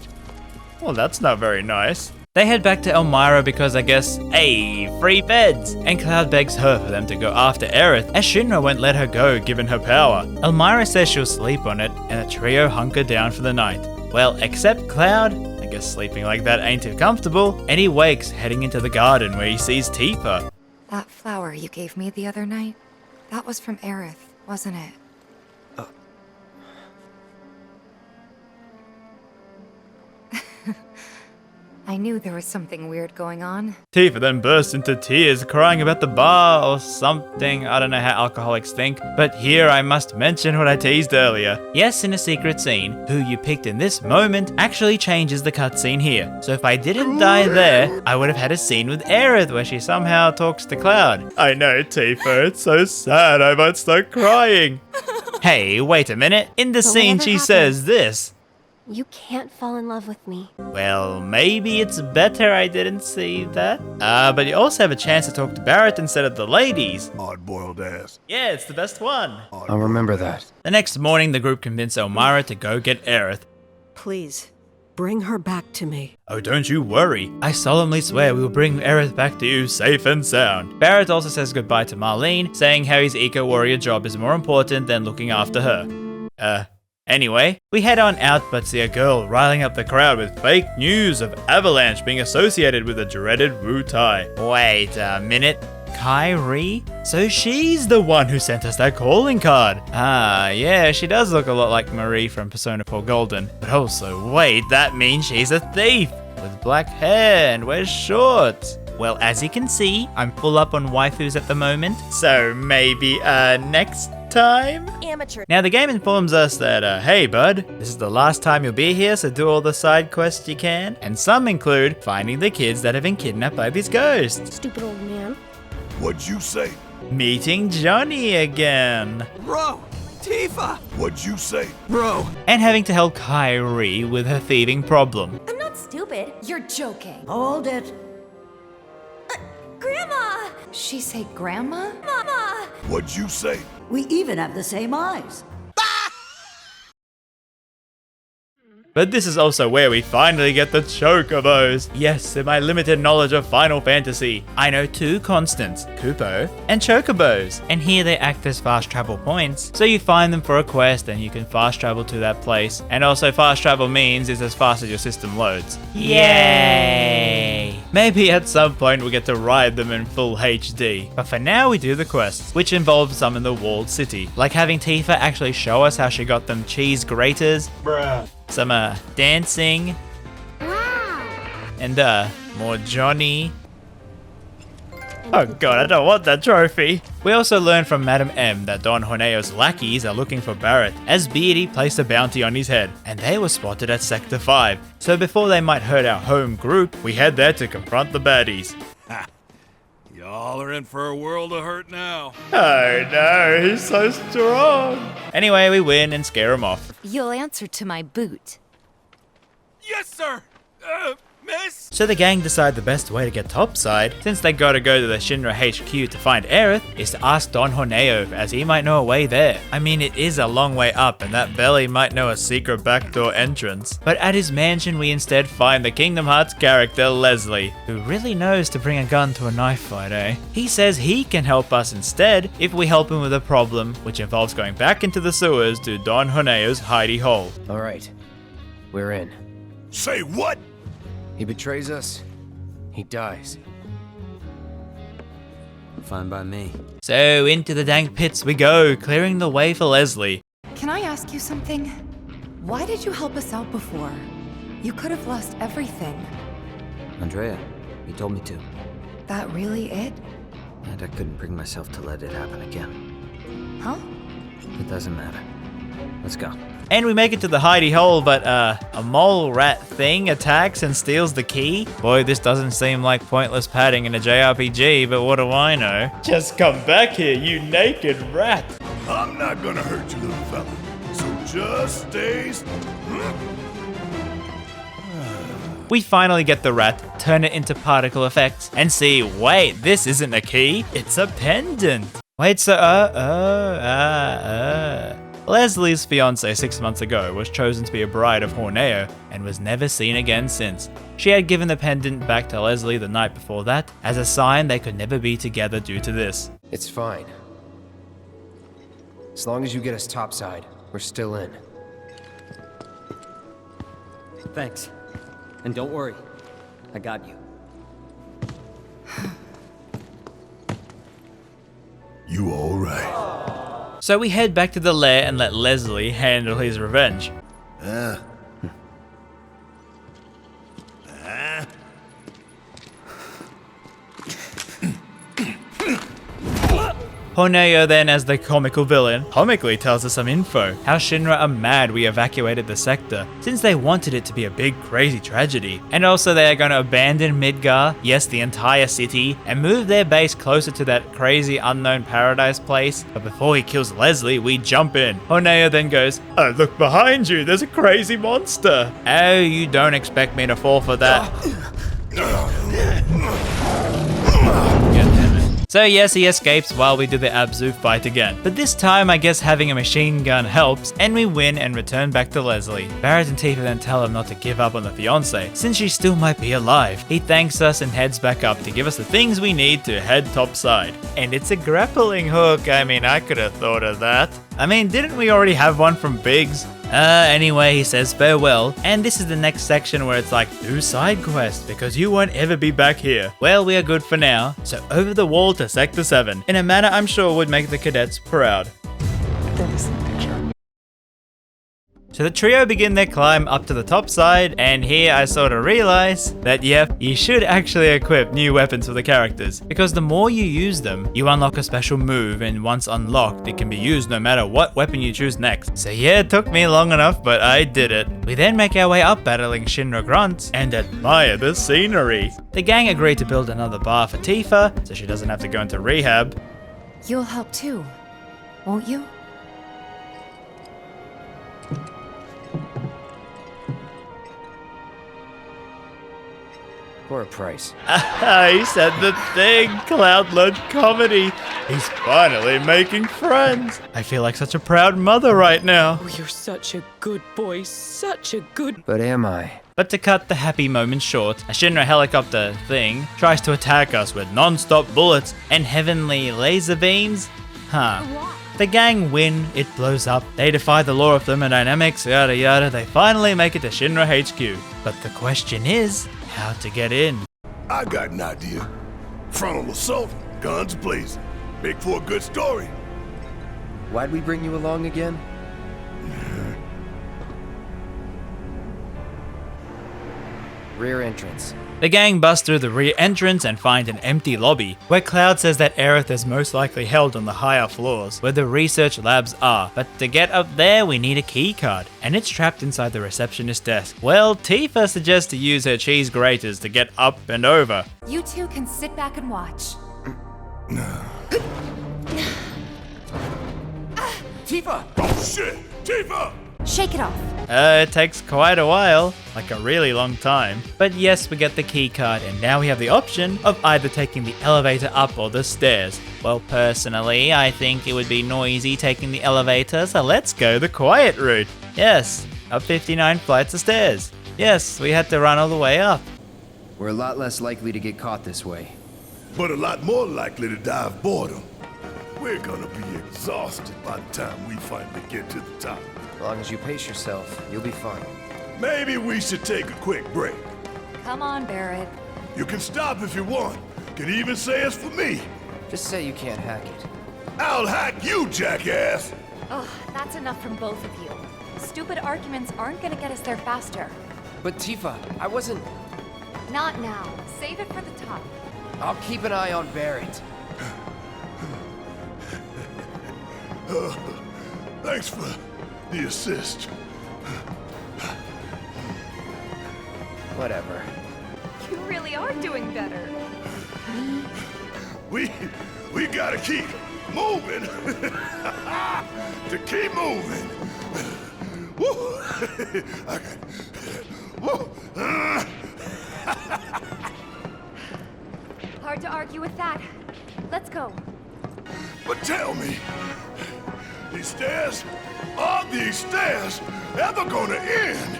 Well, that's not very nice. They head back to Elmira because I guess, hey, free beds! And Cloud begs her for them to go after Aerith, as Shinra won't let her go given her power. Elmira says she'll sleep on it, and the trio hunker down for the night. Well, except Cloud. I guess sleeping like that ain't too comfortable, and he wakes heading into the garden where he sees Tifa. That flower you gave me the other night, that was from Aerith, wasn't it? I knew there was something weird going on. Tifa then bursts into tears, crying about the bar or something. I don't know how alcoholics think, but here I must mention what I teased earlier. Yes, in a secret scene, who you picked in this moment actually changes the cutscene here. So if I didn't die there, I would have had a scene with Aerith where she somehow talks to Cloud. I know, Tifa, it's so sad I might start crying. Hey, wait a minute. In the scene she says this. You can't fall in love with me. Well, maybe it's better I didn't see that. But you also have a chance to talk to Barrett instead of the ladies. Hard-boiled ass. Yeah, it's the best one. I'll remember that. The next morning, the group convince Elmira to go get Aerith. Please, bring her back to me. Oh, don't you worry. I solemnly swear we will bring Aerith back to you safe and sound. Barrett also says goodbye to Marlene, saying how his eco-warrior job is more important than looking after her. Anyway, we head on out but see a girl riling up the crowd with fake news of Avalanche being associated with the dreaded WOAH. Wait a minute. Kyrie? So she's the one who sent us that calling card. Ah, yeah, she does look a lot like Marie from Persona 4 Golden. But also, wait, that means she's a thief with black hair and wears shorts. Well, as you can see, I'm full up on waifus at the moment, so maybe, next time? Amateur. Now, the game informs us that, hey bud, this is the last time you'll be here, so do all the side quests you can. And some include finding the kids that have been kidnapped by these ghosts. Stupid old man. What'd you say? Meeting Johnny again. Bro, Tifa! What'd you say? Bro! And having to help Kyrie with her thieving problem. I'm not stupid. You're joking. Hold it. Grandma! She say grandma? Mama! What'd you say? We even have the same eyes. But this is also where we finally get the Chocobos. Yes, in my limited knowledge of Final Fantasy, I know two constants, Kupo and Chocobos. And here they act as fast travel points. So you find them for a quest and you can fast travel to that place. And also fast travel means it's as fast as your system loads. Yay! Maybe at some point we'll get to ride them in full HD. But for now we do the quests, which involve some in the walled city. Like having Tifa actually show us how she got them cheese graters. Bruh. Some dancing. Wow. And more Johnny. Oh god, I don't want that trophy. We also learn from Madam M that Don Honeo's lackeys are looking for Barrett, as Beardy placed a bounty on his head, and they were spotted at Sector 5. So before they might hurt our home group, we head there to confront the baddies. Ha! Y'all are in for a world of hurt now. Oh no, he's so strong. Anyway, we win and scare him off. You'll answer to my boot. Yes, sir! Miss? So the gang decide the best way to get topside, since they gotta go to the Shinra HQ to find Aerith, is to ask Don Honeo, as he might know a way there. I mean, it is a long way up, and that belly might know a secret backdoor entrance. But at his mansion, we instead find the Kingdom Hearts character, Leslie, who really knows to bring a gun to a knife fight, eh? He says he can help us instead, if we help him with a problem, which involves going back into the sewers to Don Honeo's hidey hole. Alright, we're in. Say what? He betrays us, he dies. Fine by me. So into the dank pits we go, clearing the way for Leslie. Can I ask you something? Why did you help us out before? You could have lost everything. Andrea, you told me to. That really it? And I couldn't bring myself to let it happen again. Huh? It doesn't matter. Let's go. And we make it to the hidey hole, but a mole rat thing attacks and steals the key? Boy, this doesn't seem like pointless padding in a JRPG, but what do I know? Just come back here, you naked rat! I'm not gonna hurt you, little fella. So just stay. we finally get the rat, turn it into particle effects, and see, wait, this isn't a key, it's a pendant. Wait, so, Leslie's fiance 6 months ago was chosen to be a bride of Hojo and was never seen again since. She had given the pendant back to Leslie the night before that as a sign they could never be together due to this. It's fine. As long as you get us topside, we're still in. Thanks. And don't worry, I got you. You all right? So we head back to the lair and let Leslie handle his revenge. Hojo then, as the comical villain, comically tells us some info. How Shinra are mad we evacuated the sector, since they wanted it to be a big crazy tragedy. And also they are going to abandon Midgar, yes the entire city, and move their base closer to that crazy unknown paradise place. But before he kills Leslie, we jump in. Hojo then goes, "Oh, look behind you, there's a crazy monster." Oh, you don't expect me to fall for that. So yes, he escapes while we do the Abzu fight again. But this time, I guess having a machine gun helps, and we win and return back to Leslie. Barrett and Tifa then tell him not to give up on the fiancé, since she still might be alive. He thanks us and heads back up to give us the things we need to head topside. And it's a grappling hook. I mean, I could have thought of that. I mean, didn't we already have one from Biggs? Anyway, he says farewell, and this is the next section where it's like, do side quest, because you won't ever be back here. Well, we are good for now, so over the wall to Sector 7, in a manner I'm sure would make the cadets proud. So the trio begin their climb up to the top side, and here I sort of realize that yep, you should actually equip new weapons for the characters, because the more you use them, you unlock a special move, and once unlocked, it can be used no matter what weapon you choose next. So yeah, it took me long enough, but I did it. We then make our way up battling Shinra grunts, and admire the scenery. The gang agreed to build another bar for Tifa, so she doesn't have to go into rehab. You'll help too, won't you? For a price. He said the thing, Cloud-led comedy. He's finally making friends. I feel like such a proud mother right now. Oh, you're such a good boy, such a good... But am I? But to cut the happy moment short, a Shinra helicopter thing tries to attack us with non-stop bullets and heavenly laser beams. The gang win, it blows up, they defy the law of thermodynamics, yada yada, they finally make it to Shinra HQ. But the question is, how to get in? I got an idea. Frontal assault, guns blazing. Make for a good story. Why'd we bring you along again? Rear entrance. The gang bust through the rear entrance and find an empty lobby, where Cloud says that Aerith is most likely held on the higher floors, where the research labs are. But to get up there, we need a key card, and it's trapped inside the receptionist's desk. Well, Tifa suggests to use her cheese graters to get up and over. You two can sit back and watch. Tifa! Oh shit! Tifa! Shake it off. It takes quite a while, like a really long time. But yes, we get the key card, and now we have the option of either taking the elevator up or the stairs. Well, personally, I think it would be noisy taking the elevator, so let's go the quiet route. Yes, up 59 flights of stairs. Yes, we had to run all the way up. We're a lot less likely to get caught this way. But a lot more likely to die of boredom. We're gonna be exhausted by the time we finally get to the top. As long as you pace yourself, you'll be fine. Maybe we should take a quick break. Come on, Barrett. You can stop if you want. Can even say it's for me. Just say you can't hack it. I'll hack you, jackass! Oh, that's enough from both of you. Stupid arguments aren't gonna get us there faster. But Tifa, I wasn't... Not now. Save it for the top. I'll keep an eye on Barrett. Thanks for the assist. Whatever. You really are doing better. We gotta keep moving. To keep moving. Woo. Hard to argue with that. Let's go. But tell me, these stairs, are these stairs ever gonna end?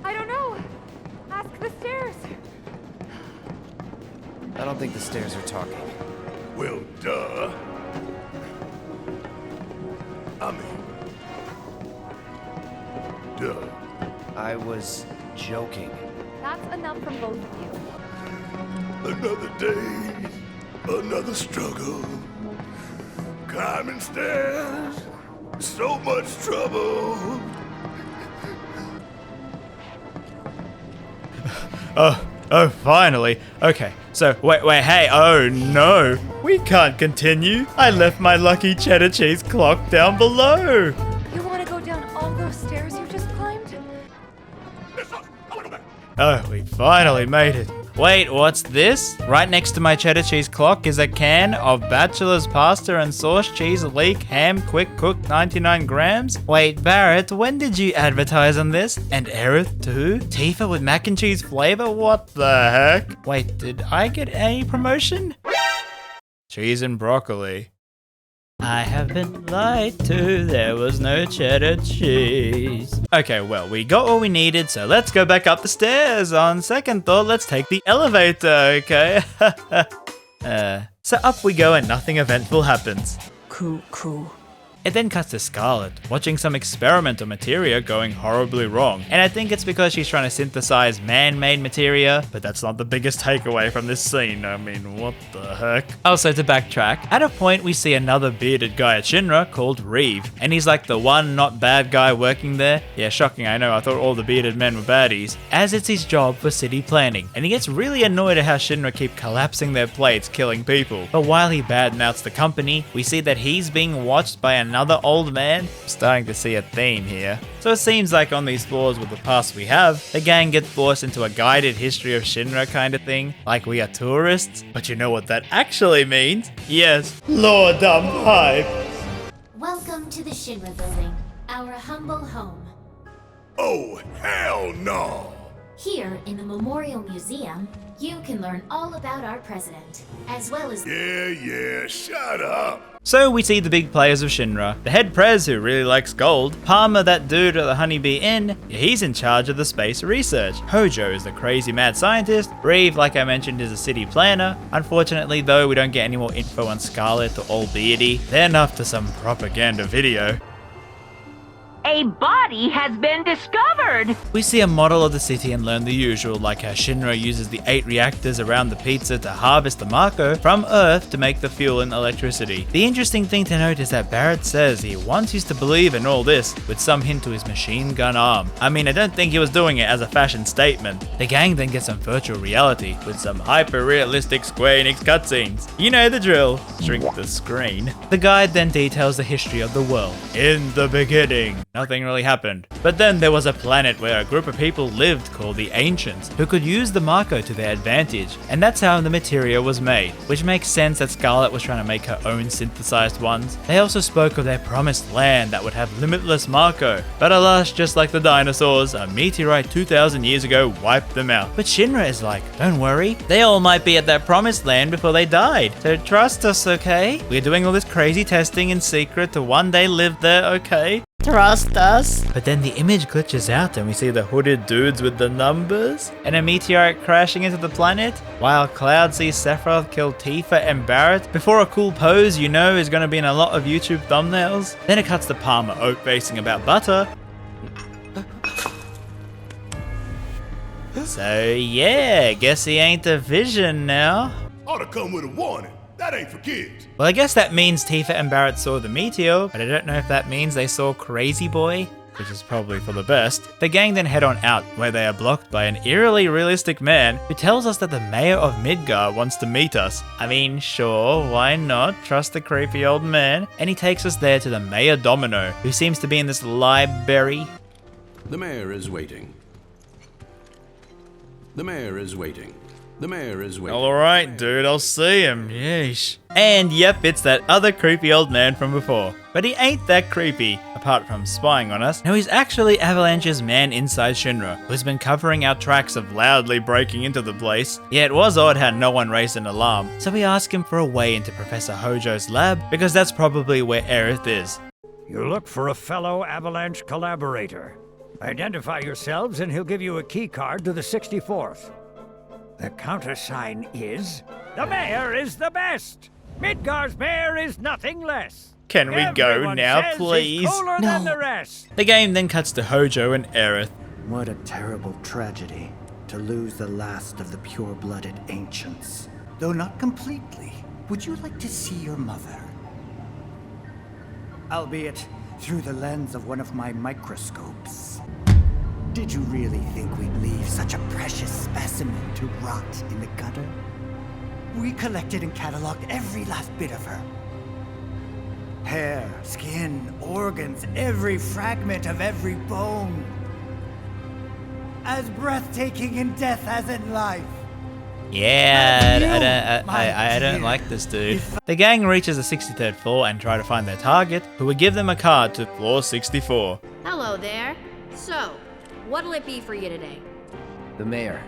I don't know. Ask the stairs. I don't think the stairs are talking. Well, duh. I mean, duh. I was joking. That's enough from both of you. Another day, another struggle. Climbing stairs, so much trouble. Oh, finally. Okay, so, wait, hey, oh no. We can't continue. I left my lucky cheddar cheese clock down below. You want to go down all those stairs you just climbed? Oh, we finally made it. Wait, what's this? Right next to my cheddar cheese clock is a can of bachelor's pasta and sauce cheese leek ham quick cooked 99 grams. Wait, Barrett, when did you advertise on this? And Aerith too? Tifa with mac and cheese flavor? What the heck? Wait, did I get any promotion? Cheese and broccoli. I have been lied to, there was no cheddar cheese. Okay, well, we got what we needed, so let's go back up the stairs. On second thought, let's take the elevator, okay? So up we go and nothing eventful happens. Cool. It then cuts to Scarlet, watching some experimental materia going horribly wrong. And I think it's because she's trying to synthesize man-made materia, but that's not the biggest takeaway from this scene. I mean, what the heck? Also, to backtrack, at a point we see another bearded guy at Shinra called Reeve, and he's like the one not bad guy working there. Yeah, shocking, I know, I thought all the bearded men were baddies, as it's his job for city planning. And he gets really annoyed at how Shinra keep collapsing their plates, killing people. But while he badmouths the company, we see that he's being watched by another old man. Starting to see a theme here. So it seems like on these floors with the past we have, the gang gets forced into a guided history of Shinra kind of thing, like we are tourists. But you know what that actually means? Yes, Lord dumb hype. Welcome to the Shinra building, our humble home. Oh, hell no! Here in the Memorial Museum, you can learn all about our president, as well as— Yeah, shut up! So we see the big players of Shinra, the head prez who really likes gold, Palmer, that dude at the Honeybee Inn, he's in charge of the space research, Hojo is the crazy mad scientist, Reeve, like I mentioned, is a city planner. Unfortunately though, we don't get any more info on Scarlet or Old Beardy. They're enough to some propaganda video. A body has been discovered! We see a model of the city and learn the usual, like how Shinra uses the 8 reactors around the pizza to harvest the Mako from Earth to make the fuel and electricity. The interesting thing to note is that Barrett says he once used to believe in all this, with some hint to his machine gun arm. I mean, I don't think he was doing it as a fashion statement. The gang then gets some virtual reality, with some hyper-realistic Square Enix cutscenes. You know the drill, shrink the screen. The guide then details the history of the world. In the beginning, nothing really happened. But then there was a planet where a group of people lived called the Ancients, who could use the Mako to their advantage, and that's how the Materia was made, which makes sense that Scarlet was trying to make her own synthesized ones. They also spoke of their promised land that would have limitless Mako, but alas, just like the dinosaurs, a meteorite 2,000 years ago wiped them out. But Shinra is like, don't worry, they all might be at that promised land before they died, so trust us, okay? We're doing all this crazy testing in secret to one day live there, okay? Trust us. But then the image glitches out and we see the hooded dudes with the numbers and a meteorite crashing into the planet, while Cloud sees Sephiroth kill Tifa and Barrett before a cool pose you know is going to be in a lot of YouTube thumbnails. Then it cuts to Palmer oat-facing about butter. So yeah, guess he ain't a vision now. Oughta come with a warning. That ain't for kids. Well, I guess that means Tifa and Barrett saw the meteor, but I don't know if that means they saw Crazy Boy, which is probably for the best. The gang then head on out, where they are blocked by an eerily realistic man who tells us that the mayor of Midgar wants to meet us. I mean, sure, why not? Trust the creepy old man. And he takes us there to the Mayor Domino, who seems to be in this library. The mayor is waiting. The mayor is waiting. The mayor is waiting. Alright, dude, I'll see him. Yeesh. And yep, it's that other creepy old man from before. But he ain't that creepy, apart from spying on us. No, he's actually Avalanche's man inside Shinra, who's been covering our tracks of loudly breaking into the place. Yeah, it was odd how no one raised an alarm, so we ask him for a way into Professor Hojo's lab, because that's probably where Aerith is. You look for a fellow Avalanche collaborator. Identify yourselves and he'll give you a key card to the 64th. The countersign is, the mayor is the best! Midgar's mayor is nothing less! Can we go now, please? Than the rest. The game then cuts to Hojo and Aerith. What a terrible tragedy to lose the last of the pure-blooded ancients. Though not completely, would you like to see your mother? Albeit through the lens of one of my microscopes. Did you really think we'd leave such a precious specimen to rot in the gutter? We collected and cataloged every last bit of her. Hair, skin, organs, every fragment of every bone. As breathtaking in death as in life. Yeah, I don't like this dude. The gang reaches the 63rd floor and try to find their target, who will give them a card to floor 64. Hello there. So, what'll it be for you today? The mayor.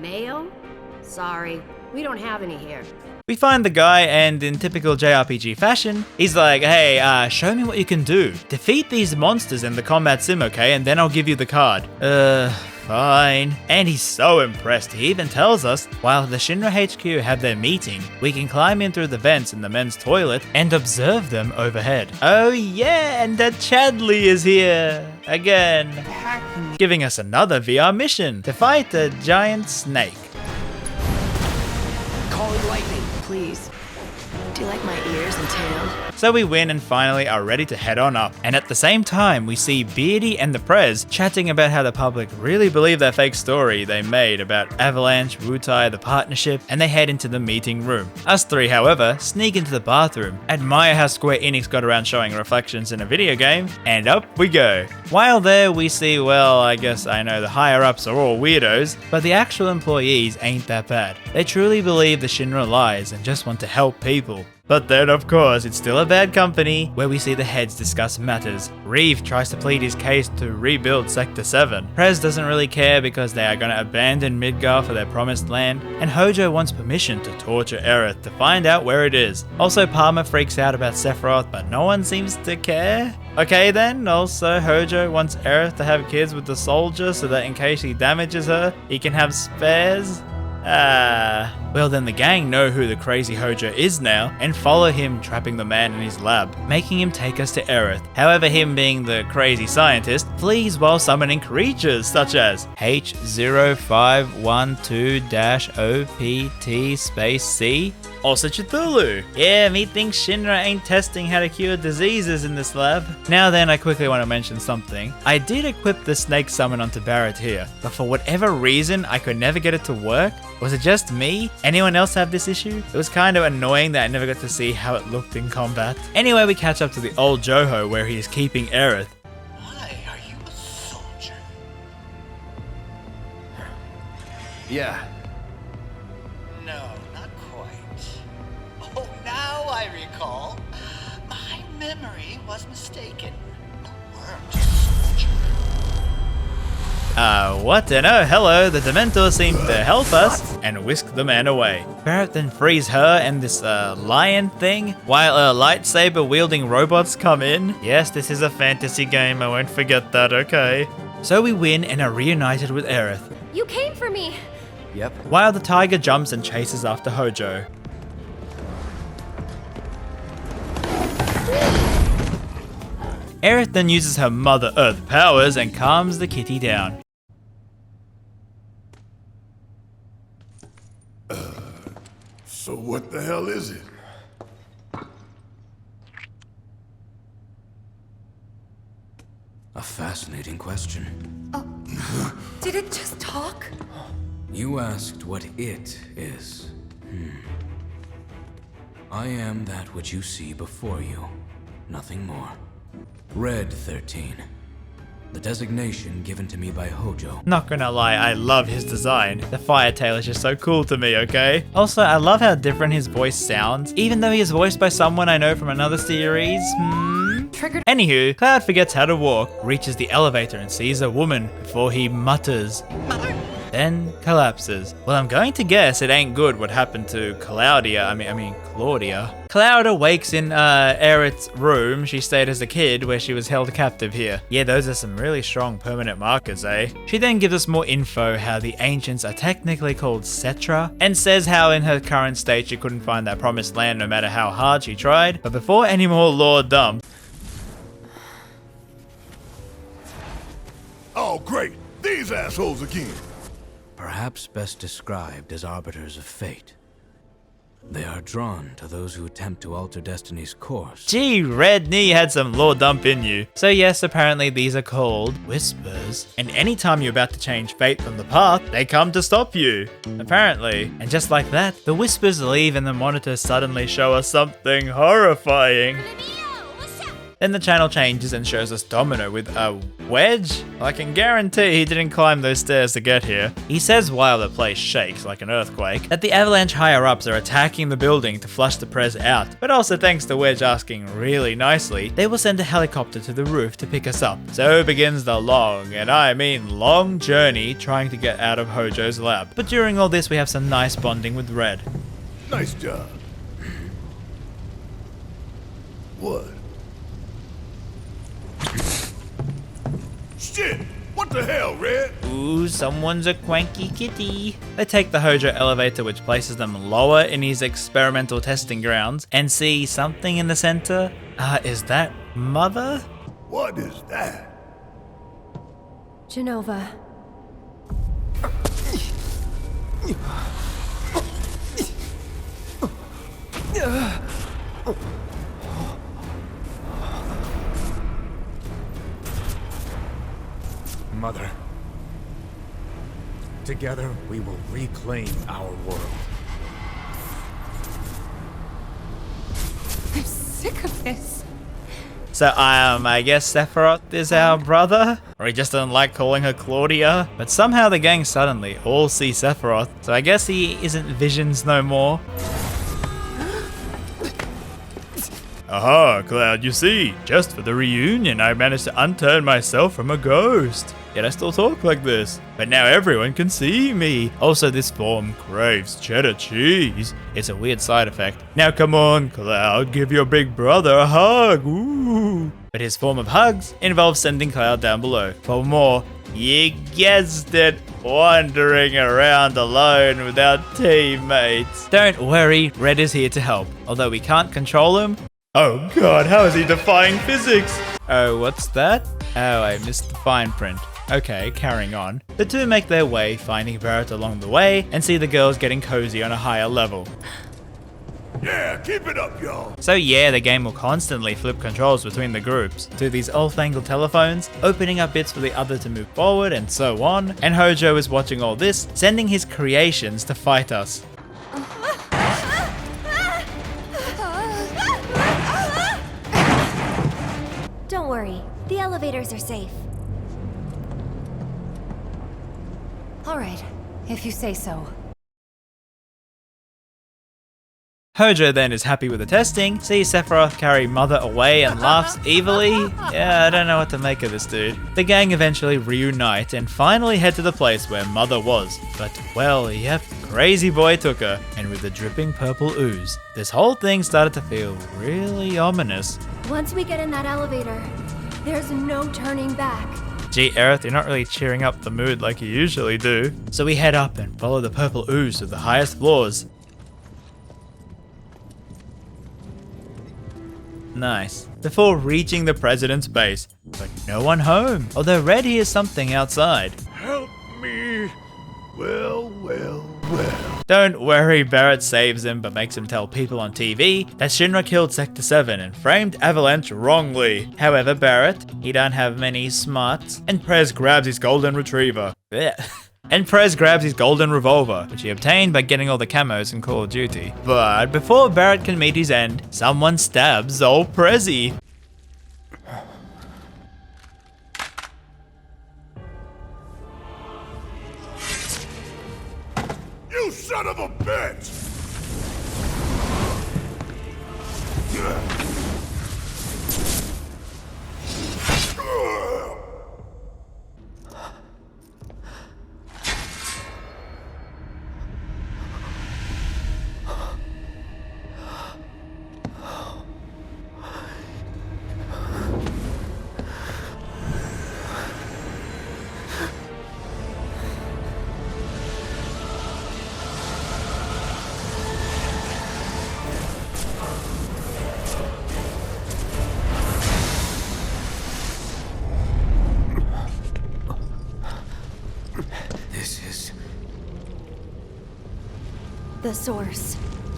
Mayo? Sorry, we don't have any here. We find the guy, and in typical JRPG fashion, he's like, hey, show me what you can do. Defeat these monsters in the combat sim, okay, and then I'll give you the card. Fine. And he's so impressed, he even tells us, while the Shinra HQ have their meeting, we can climb in through the vents in the men's toilet and observe them overhead. Oh yeah, and that Chadley is here again, giving us another VR mission to fight a giant snake. Calling lightning, please. Do you like my ears and tail? So we win and finally are ready to head on up. And at the same time, we see Beardy and the Prez chatting about how the public really believe that fake story they made about Avalanche, Wutai, the partnership, and they head into the meeting room. Us three, however, sneak into the bathroom, admire how Square Enix got around showing reflections in a video game, and up we go. While there, we see, well, I guess I know the higher-ups are all weirdos, but the actual employees ain't that bad. They truly believe the Shinra lies and just want to help people. But then, of course, it's still a bad company, where we see the heads discuss matters. Reeve tries to plead his case to rebuild Sector 7. Prez doesn't really care because they are going to abandon Midgar for their promised land, and Hojo wants permission to torture Aerith to find out where it is. Also, Palmer freaks out about Sephiroth, but no one seems to care. Okay then, also Hojo wants Aerith to have kids with the soldier so that in case he damages her, he can have spares. Well then the gang know who the crazy Hojo is now and follow him, trapping the man in his lab, making him take us to Aerith. However, him being the crazy scientist flees while summoning creatures such as H0512-OPT-C, also Cthulhu. Yeah, me thinks Shinra ain't testing how to cure diseases in this lab. Now then, I quickly want to mention something. I did equip the snake summon onto Barrett here, but for whatever reason, I could never get it to work. Was it just me? Anyone else have this issue? It was kind of annoying that I never got to see how it looked in combat. Anyway, we catch up to the old Joho where he is keeping Aerith. Why are you a soldier? Yeah. No, not quite. Oh, now I recall. My memory was mistaken. You weren't a soldier. What? And oh, hello, the Dementors seem to help us and whisk the man away. Barrett then frees her and this lion thing while lightsaber wielding robots come in. Yes, this is a fantasy game, I won't forget that, okay. So we win and are reunited with Aerith. You came for me! Yep. While the tiger jumps and chases after Hojo. Aerith then uses her Mother Earth powers and calms the kitty down. So what the hell is it? A fascinating question. Did it just talk? You asked what it is. I am that which you see before you. Nothing more. Red 13. The designation given to me by Hojo. Not gonna lie, I love his design. The fire tail is just so cool to me, okay? Also, I love how different his voice sounds, even though he is voiced by someone I know from another series. Triggered. Anywho, Cloud forgets how to walk, reaches the elevator and sees a woman before he mutters. Then collapses. Well, I'm going to guess it ain't good what happened to Claudia. Cloud awakes in Aerith's room she stayed as a kid, where she was held captive here. Yeah, those are some really strong permanent markers, eh? She then gives us more info how the ancients are technically called Cetra, and says how in her current state she couldn't find that promised land no matter how hard she tried. But before any more lore dump. Oh, great! These assholes again! Perhaps best described as arbiters of fate. They are drawn to those who attempt to alter destiny's course. Gee, Red Knee had some lore dump in you. So yes, apparently these are called whispers. And anytime you're about to change fate from the path, they come to stop you. Apparently. And just like that, the whispers leave and the monitors suddenly show us something horrifying. Then the channel changes and shows us Domino with a wedge? I can guarantee he didn't climb those stairs to get here. He says while the place shakes like an earthquake that the Avalanche higher-ups are attacking the building to flush the Prez out, but also thanks to Wedge asking really nicely, they will send a helicopter to the roof to pick us up. So begins the long, and I mean long journey trying to get out of Hojo's lab. But during all this we have some nice bonding with Red. Nice job. What? Shit! What the hell, Red? Ooh, someone's a quanky kitty. They take the Hojo elevator, which places them lower in his experimental testing grounds, and see something in the center. Is that Mother? What is that? Genova. Mother. Together, we will reclaim our world. I'm sick of this. So, I guess Sephiroth is our brother? Or he just doesn't like calling her Claudia? But somehow the gang suddenly all see Sephiroth, so I guess he isn't Visions no more. Aha, Cloud, you see, just for the reunion I managed to unturn myself from a ghost. Yet I still talk like this. But now everyone can see me. Also, this form craves cheddar cheese. It's a weird side effect. Now come on, Cloud, give your big brother a hug. Ooh. But his form of hugs involves sending Cloud down below for more, you guessed it, wandering around alone without teammates. Don't worry, Red is here to help. Although we can't control him. Oh god, how is he defying physics? Oh, what's that? Oh, I missed the fine print. Okay, carrying on. The two make their way, finding Barrett along the way, and see the girls getting cozy on a higher level. Yeah, keep it up, y'all. So yeah, the game will constantly flip controls between the groups to these old-fangled telephones, opening up bits for the other to move forward and so on, and Hojo is watching all this, sending his creations to fight us. Don't worry, the elevators are safe. All right, if you say so. Hojo then is happy with the testing, sees Sephiroth carry Mother away and laughs evilly. Yeah, I don't know what to make of this dude. The gang eventually reunite and finally head to the place where Mother was. But, well, yep, Crazy Boy took her, and with the dripping purple ooze, this whole thing started to feel really ominous. Once we get in that elevator, there's no turning back. Gee, Aerith, you're not really cheering up the mood like you usually do. So we head up and follow the purple ooze to the highest floors. Nice. Before reaching the president's base, but no one home. Although Red hears something outside. Help me. Well. Don't worry, Barrett saves him but makes him tell people on TV that Shinra killed Sector 7 and framed Avalanche wrongly. However, Barrett, he don't have many smarts, and Prez grabs his golden retriever. And Prez grabs his golden revolver, which he obtained by getting all the camos in Call of Duty. But before Barrett can meet his end, someone stabs old Prezi. You son of a bitch! The source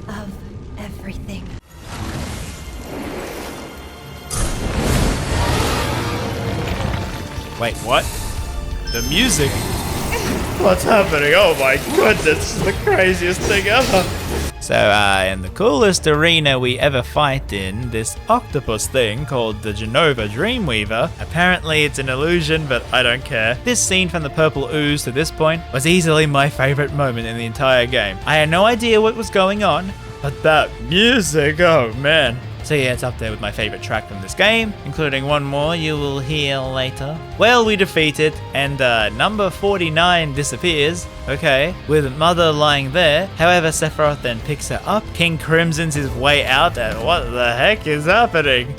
of everything. Wait, what? The music? What's happening? Oh my goodness, this is the craziest thing ever. So, in the coolest arena we ever fight in, this octopus thing called the Genova Dreamweaver, apparently it's an illusion, but I don't care. This scene from the purple ooze to this point was easily my favorite moment in the entire game. I had no idea what was going on, but that music, oh man. So yeah, it's up there with my favorite track from this game, including one more you will hear later. Well, we defeat it, and number 49 disappears, okay, with Mother lying there. However, Sephiroth then picks her up, King Crimson's his way out, and what the heck is happening?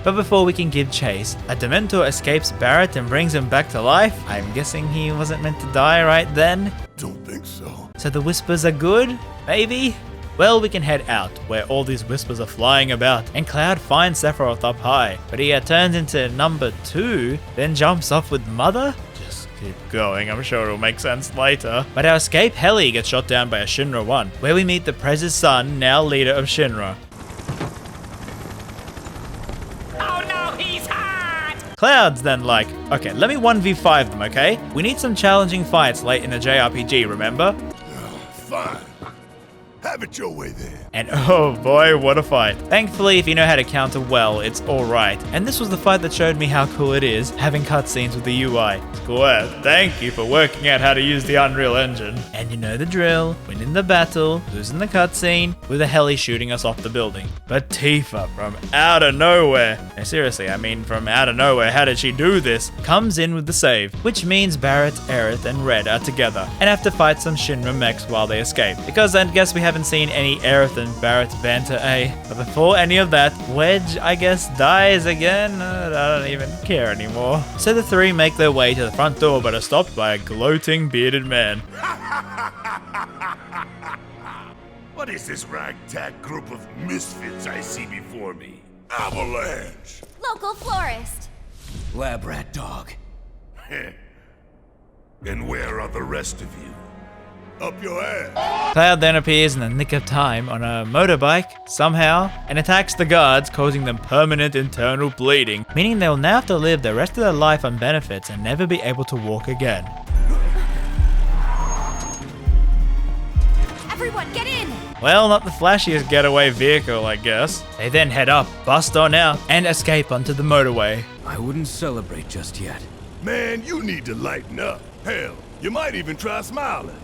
But before we can give chase, a Dementor escapes Barrett and brings him back to life. I'm guessing he wasn't meant to die right then. Don't think so. So the whispers are good? Maybe? Well, we can head out, where all these whispers are flying about, and Cloud finds Sephiroth up high, but he turns into number 2, then jumps off with Mother? Just keep going, I'm sure it'll make sense later. But our escape heli gets shot down by a Shinra 1, where we meet the Prez's son, now leader of Shinra. Oh no, he's hot! Cloud's then like, okay, let me 1v5 them, okay? We need some challenging fights late in the JRPG, remember? Fine. Have it your way then. And oh boy, what a fight. Thankfully, if you know how to counter well, it's alright. And this was the fight that showed me how cool it is, having cutscenes with the UI. Square, thank you for working out how to use the Unreal Engine. And you know the drill, win in the battle, lose in the cutscene, with a heli shooting us off the building. But Tifa, from out of nowhere, no, seriously, I mean from out of nowhere, how did she do this? Comes in with the save, which means Barrett, Aerith, and Red are together, and have to fight some Shinra mechs while they escape. Because I guess we haven't seen any Aerith and Barrett's banter, eh? But before any of that, Wedge, I guess, dies again? I don't even care anymore. So the three make their way to the front door, but are stopped by a gloating bearded man. What is this ragtag group of misfits I see before me? Avalanche! Local florist. Lab rat dog. And where are the rest of you? Up your ass! Cloud then appears in the nick of time on a motorbike, somehow, and attacks the guards, causing them permanent internal bleeding, meaning they'll now have to live the rest of their life on benefits and never be able to walk again. Everyone, get in! Well, not the flashiest getaway vehicle, I guess. They then head up, bust on out, and escape onto the motorway. I wouldn't celebrate just yet. Man, you need to lighten up. Hell, you might even try smiling.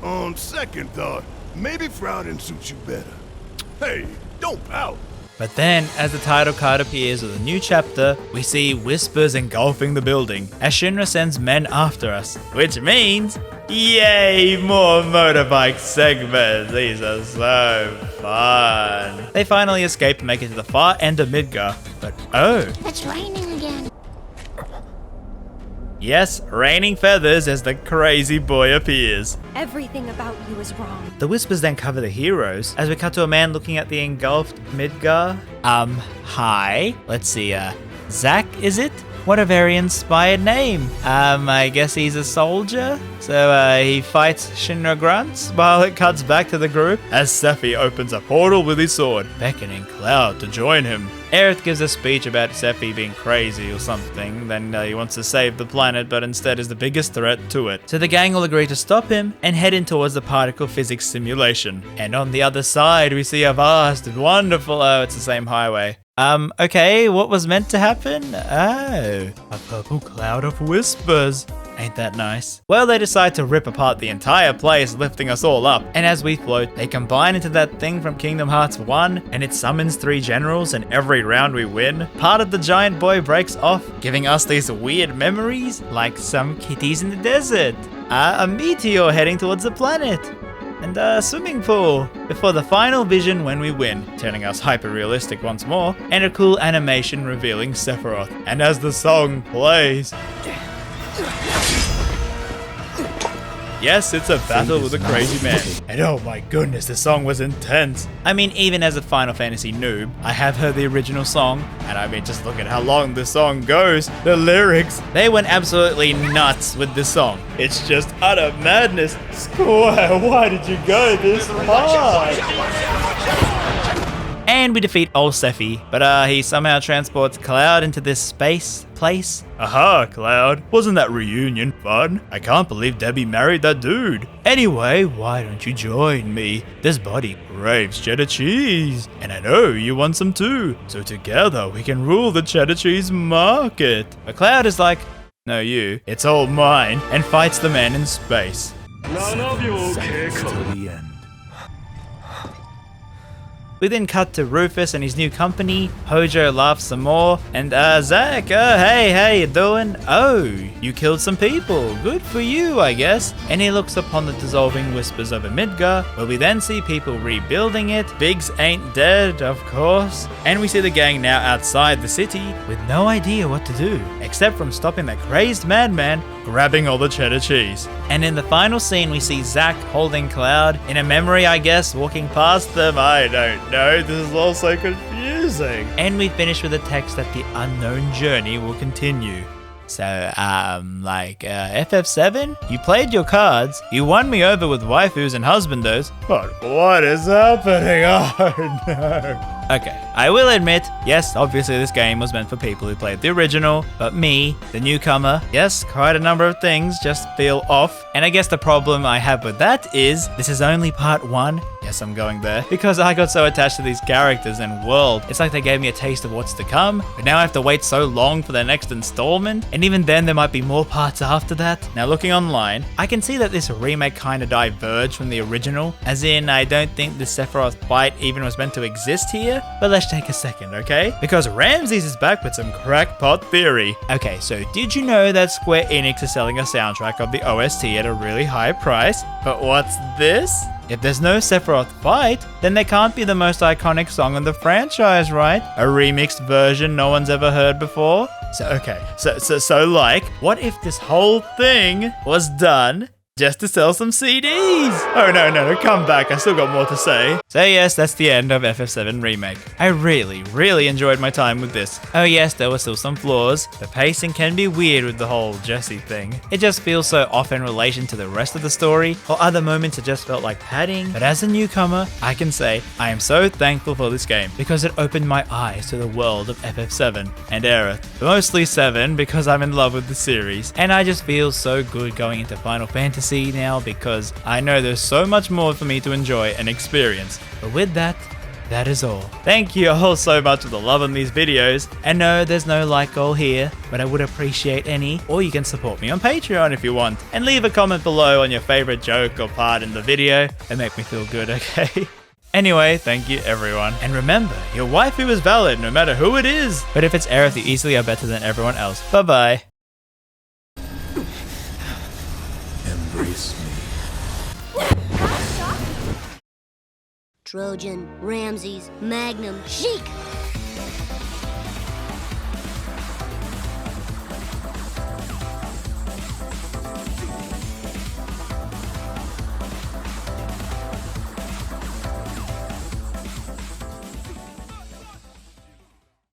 On second thought, maybe frowning suits you better. Hey, don't pout. But then, as the title card appears with a new chapter, we see whispers engulfing the building, as Shinra sends men after us. Which means, yay, more motorbike segments. These are so fun. They finally escape and make it to the far end of Midgar. But oh. It's raining again. Yes, raining feathers as the crazy boy appears. Everything about you is wrong. The whispers then cover the heroes, as we cut to a man looking at the engulfed Midgar. Hi. Let's see, Zach, is it? What a very inspired name. I guess he's a soldier? So, he fights Shinra grunts while it cuts back to the group as Sephi opens a portal with his sword, beckoning Cloud to join him. Aerith gives a speech about Sephi being crazy or something, then he wants to save the planet but instead is the biggest threat to it. So the gang will agree to stop him and head in towards the particle physics simulation. And on the other side we see a vast and wonderful, oh, it's the same highway. Okay, what was meant to happen? Oh, a purple cloud of whispers. Ain't that nice? Well, they decide to rip apart the entire place, lifting us all up. And as we float, they combine into that thing from Kingdom Hearts 1, and it summons 3 generals, and every round we win, part of the giant boy breaks off, giving us these weird memories, like some kitties in the desert, a meteor heading towards the planet, and a swimming pool, before the final vision when we win, turning us hyper-realistic once more, and a cool animation revealing Sephiroth. And as the song plays... Yes, it's a battle with a crazy man. And oh my goodness, the song was intense. I mean, even as a Final Fantasy noob, I have heard the original song, and I mean, just look at how long the song goes. The lyrics, they went absolutely nuts with this song. It's just utter madness. Squire, why did you go this hard? And we defeat old Sephi, but he somehow transports Cloud into this place. Aha, Cloud. Wasn't that reunion fun? I can't believe Debbie married that dude. Anyway, why don't you join me? This body craves cheddar cheese, and I know you want some too. So together we can rule the cheddar cheese market. But Cloud is like, no you, it's all mine, and fights the man in space. 7 seconds till the end. We then cut to Rufus and his new company. Hojo laughs some more. And Zack, hey, how you doing? Oh, you killed some people. Good for you, I guess. And he looks upon the dissolving whispers over Midgar, where we then see people rebuilding it. Biggs ain't dead, of course. And we see the gang now outside the city with no idea what to do, except from stopping that crazed madman grabbing all the cheddar cheese. And in the final scene, we see Zack holding Cloud in a memory, I guess, walking past them. I don't know, this is all so confusing. And we finish with a text that the unknown journey will continue. So, FF7? You played your cards, you won me over with waifus and husbandos, but what is happening? Oh no. Okay, I will admit, yes, obviously this game was meant for people who played the original, but me, the newcomer, yes, quite a number of things just feel off. And I guess the problem I have with that is, this is only part 1. Yes, I'm going there. Because I got so attached to these characters and world. It's like they gave me a taste of what's to come, but now I have to wait so long for the next installment. And even then, there might be more parts after that. Now, looking online, I can see that this remake kind of diverged from the original. As in, I don't think the Sephiroth fight even was meant to exist here. But let's take a second, okay? Because RamZaes is back with some crackpot theory. Okay, so did you know that Square Enix is selling a soundtrack of the OST at a really high price? But what's this? If there's no Sephiroth fight, then there can't be the most iconic song in the franchise, right? A remixed version no one's ever heard before? So, okay, so like, what if this whole thing was done just to sell some CDs? Oh no, come back, I still got more to say. So yes, that's the end of FF7 Remake. I really enjoyed my time with this. Oh yes, there were still some flaws. The pacing can be weird with the whole Jessie thing. It just feels so off in relation to the rest of the story, or other moments it just felt like padding. But as a newcomer, I can say I am so thankful for this game, because it opened my eyes to the world of FF7 and Aerith. Mostly 7, because I'm in love with the series, and I just feel so good going into Final Fantasy now, because I know there's so much more for me to enjoy and experience. But with that is all. Thank you all so much for the love on these videos. And no, there's no like goal here, but I would appreciate any, or you can support me on Patreon if you want, and leave a comment below on your favorite joke or part in the video. It make me feel good, okay? Anyway, thank you everyone. And remember, your waifu is valid no matter who it is. But if it's Aerith, you easily are better than everyone else. Bye bye. Embrace me. Trojan, RamZaes, Magnum, Sheik!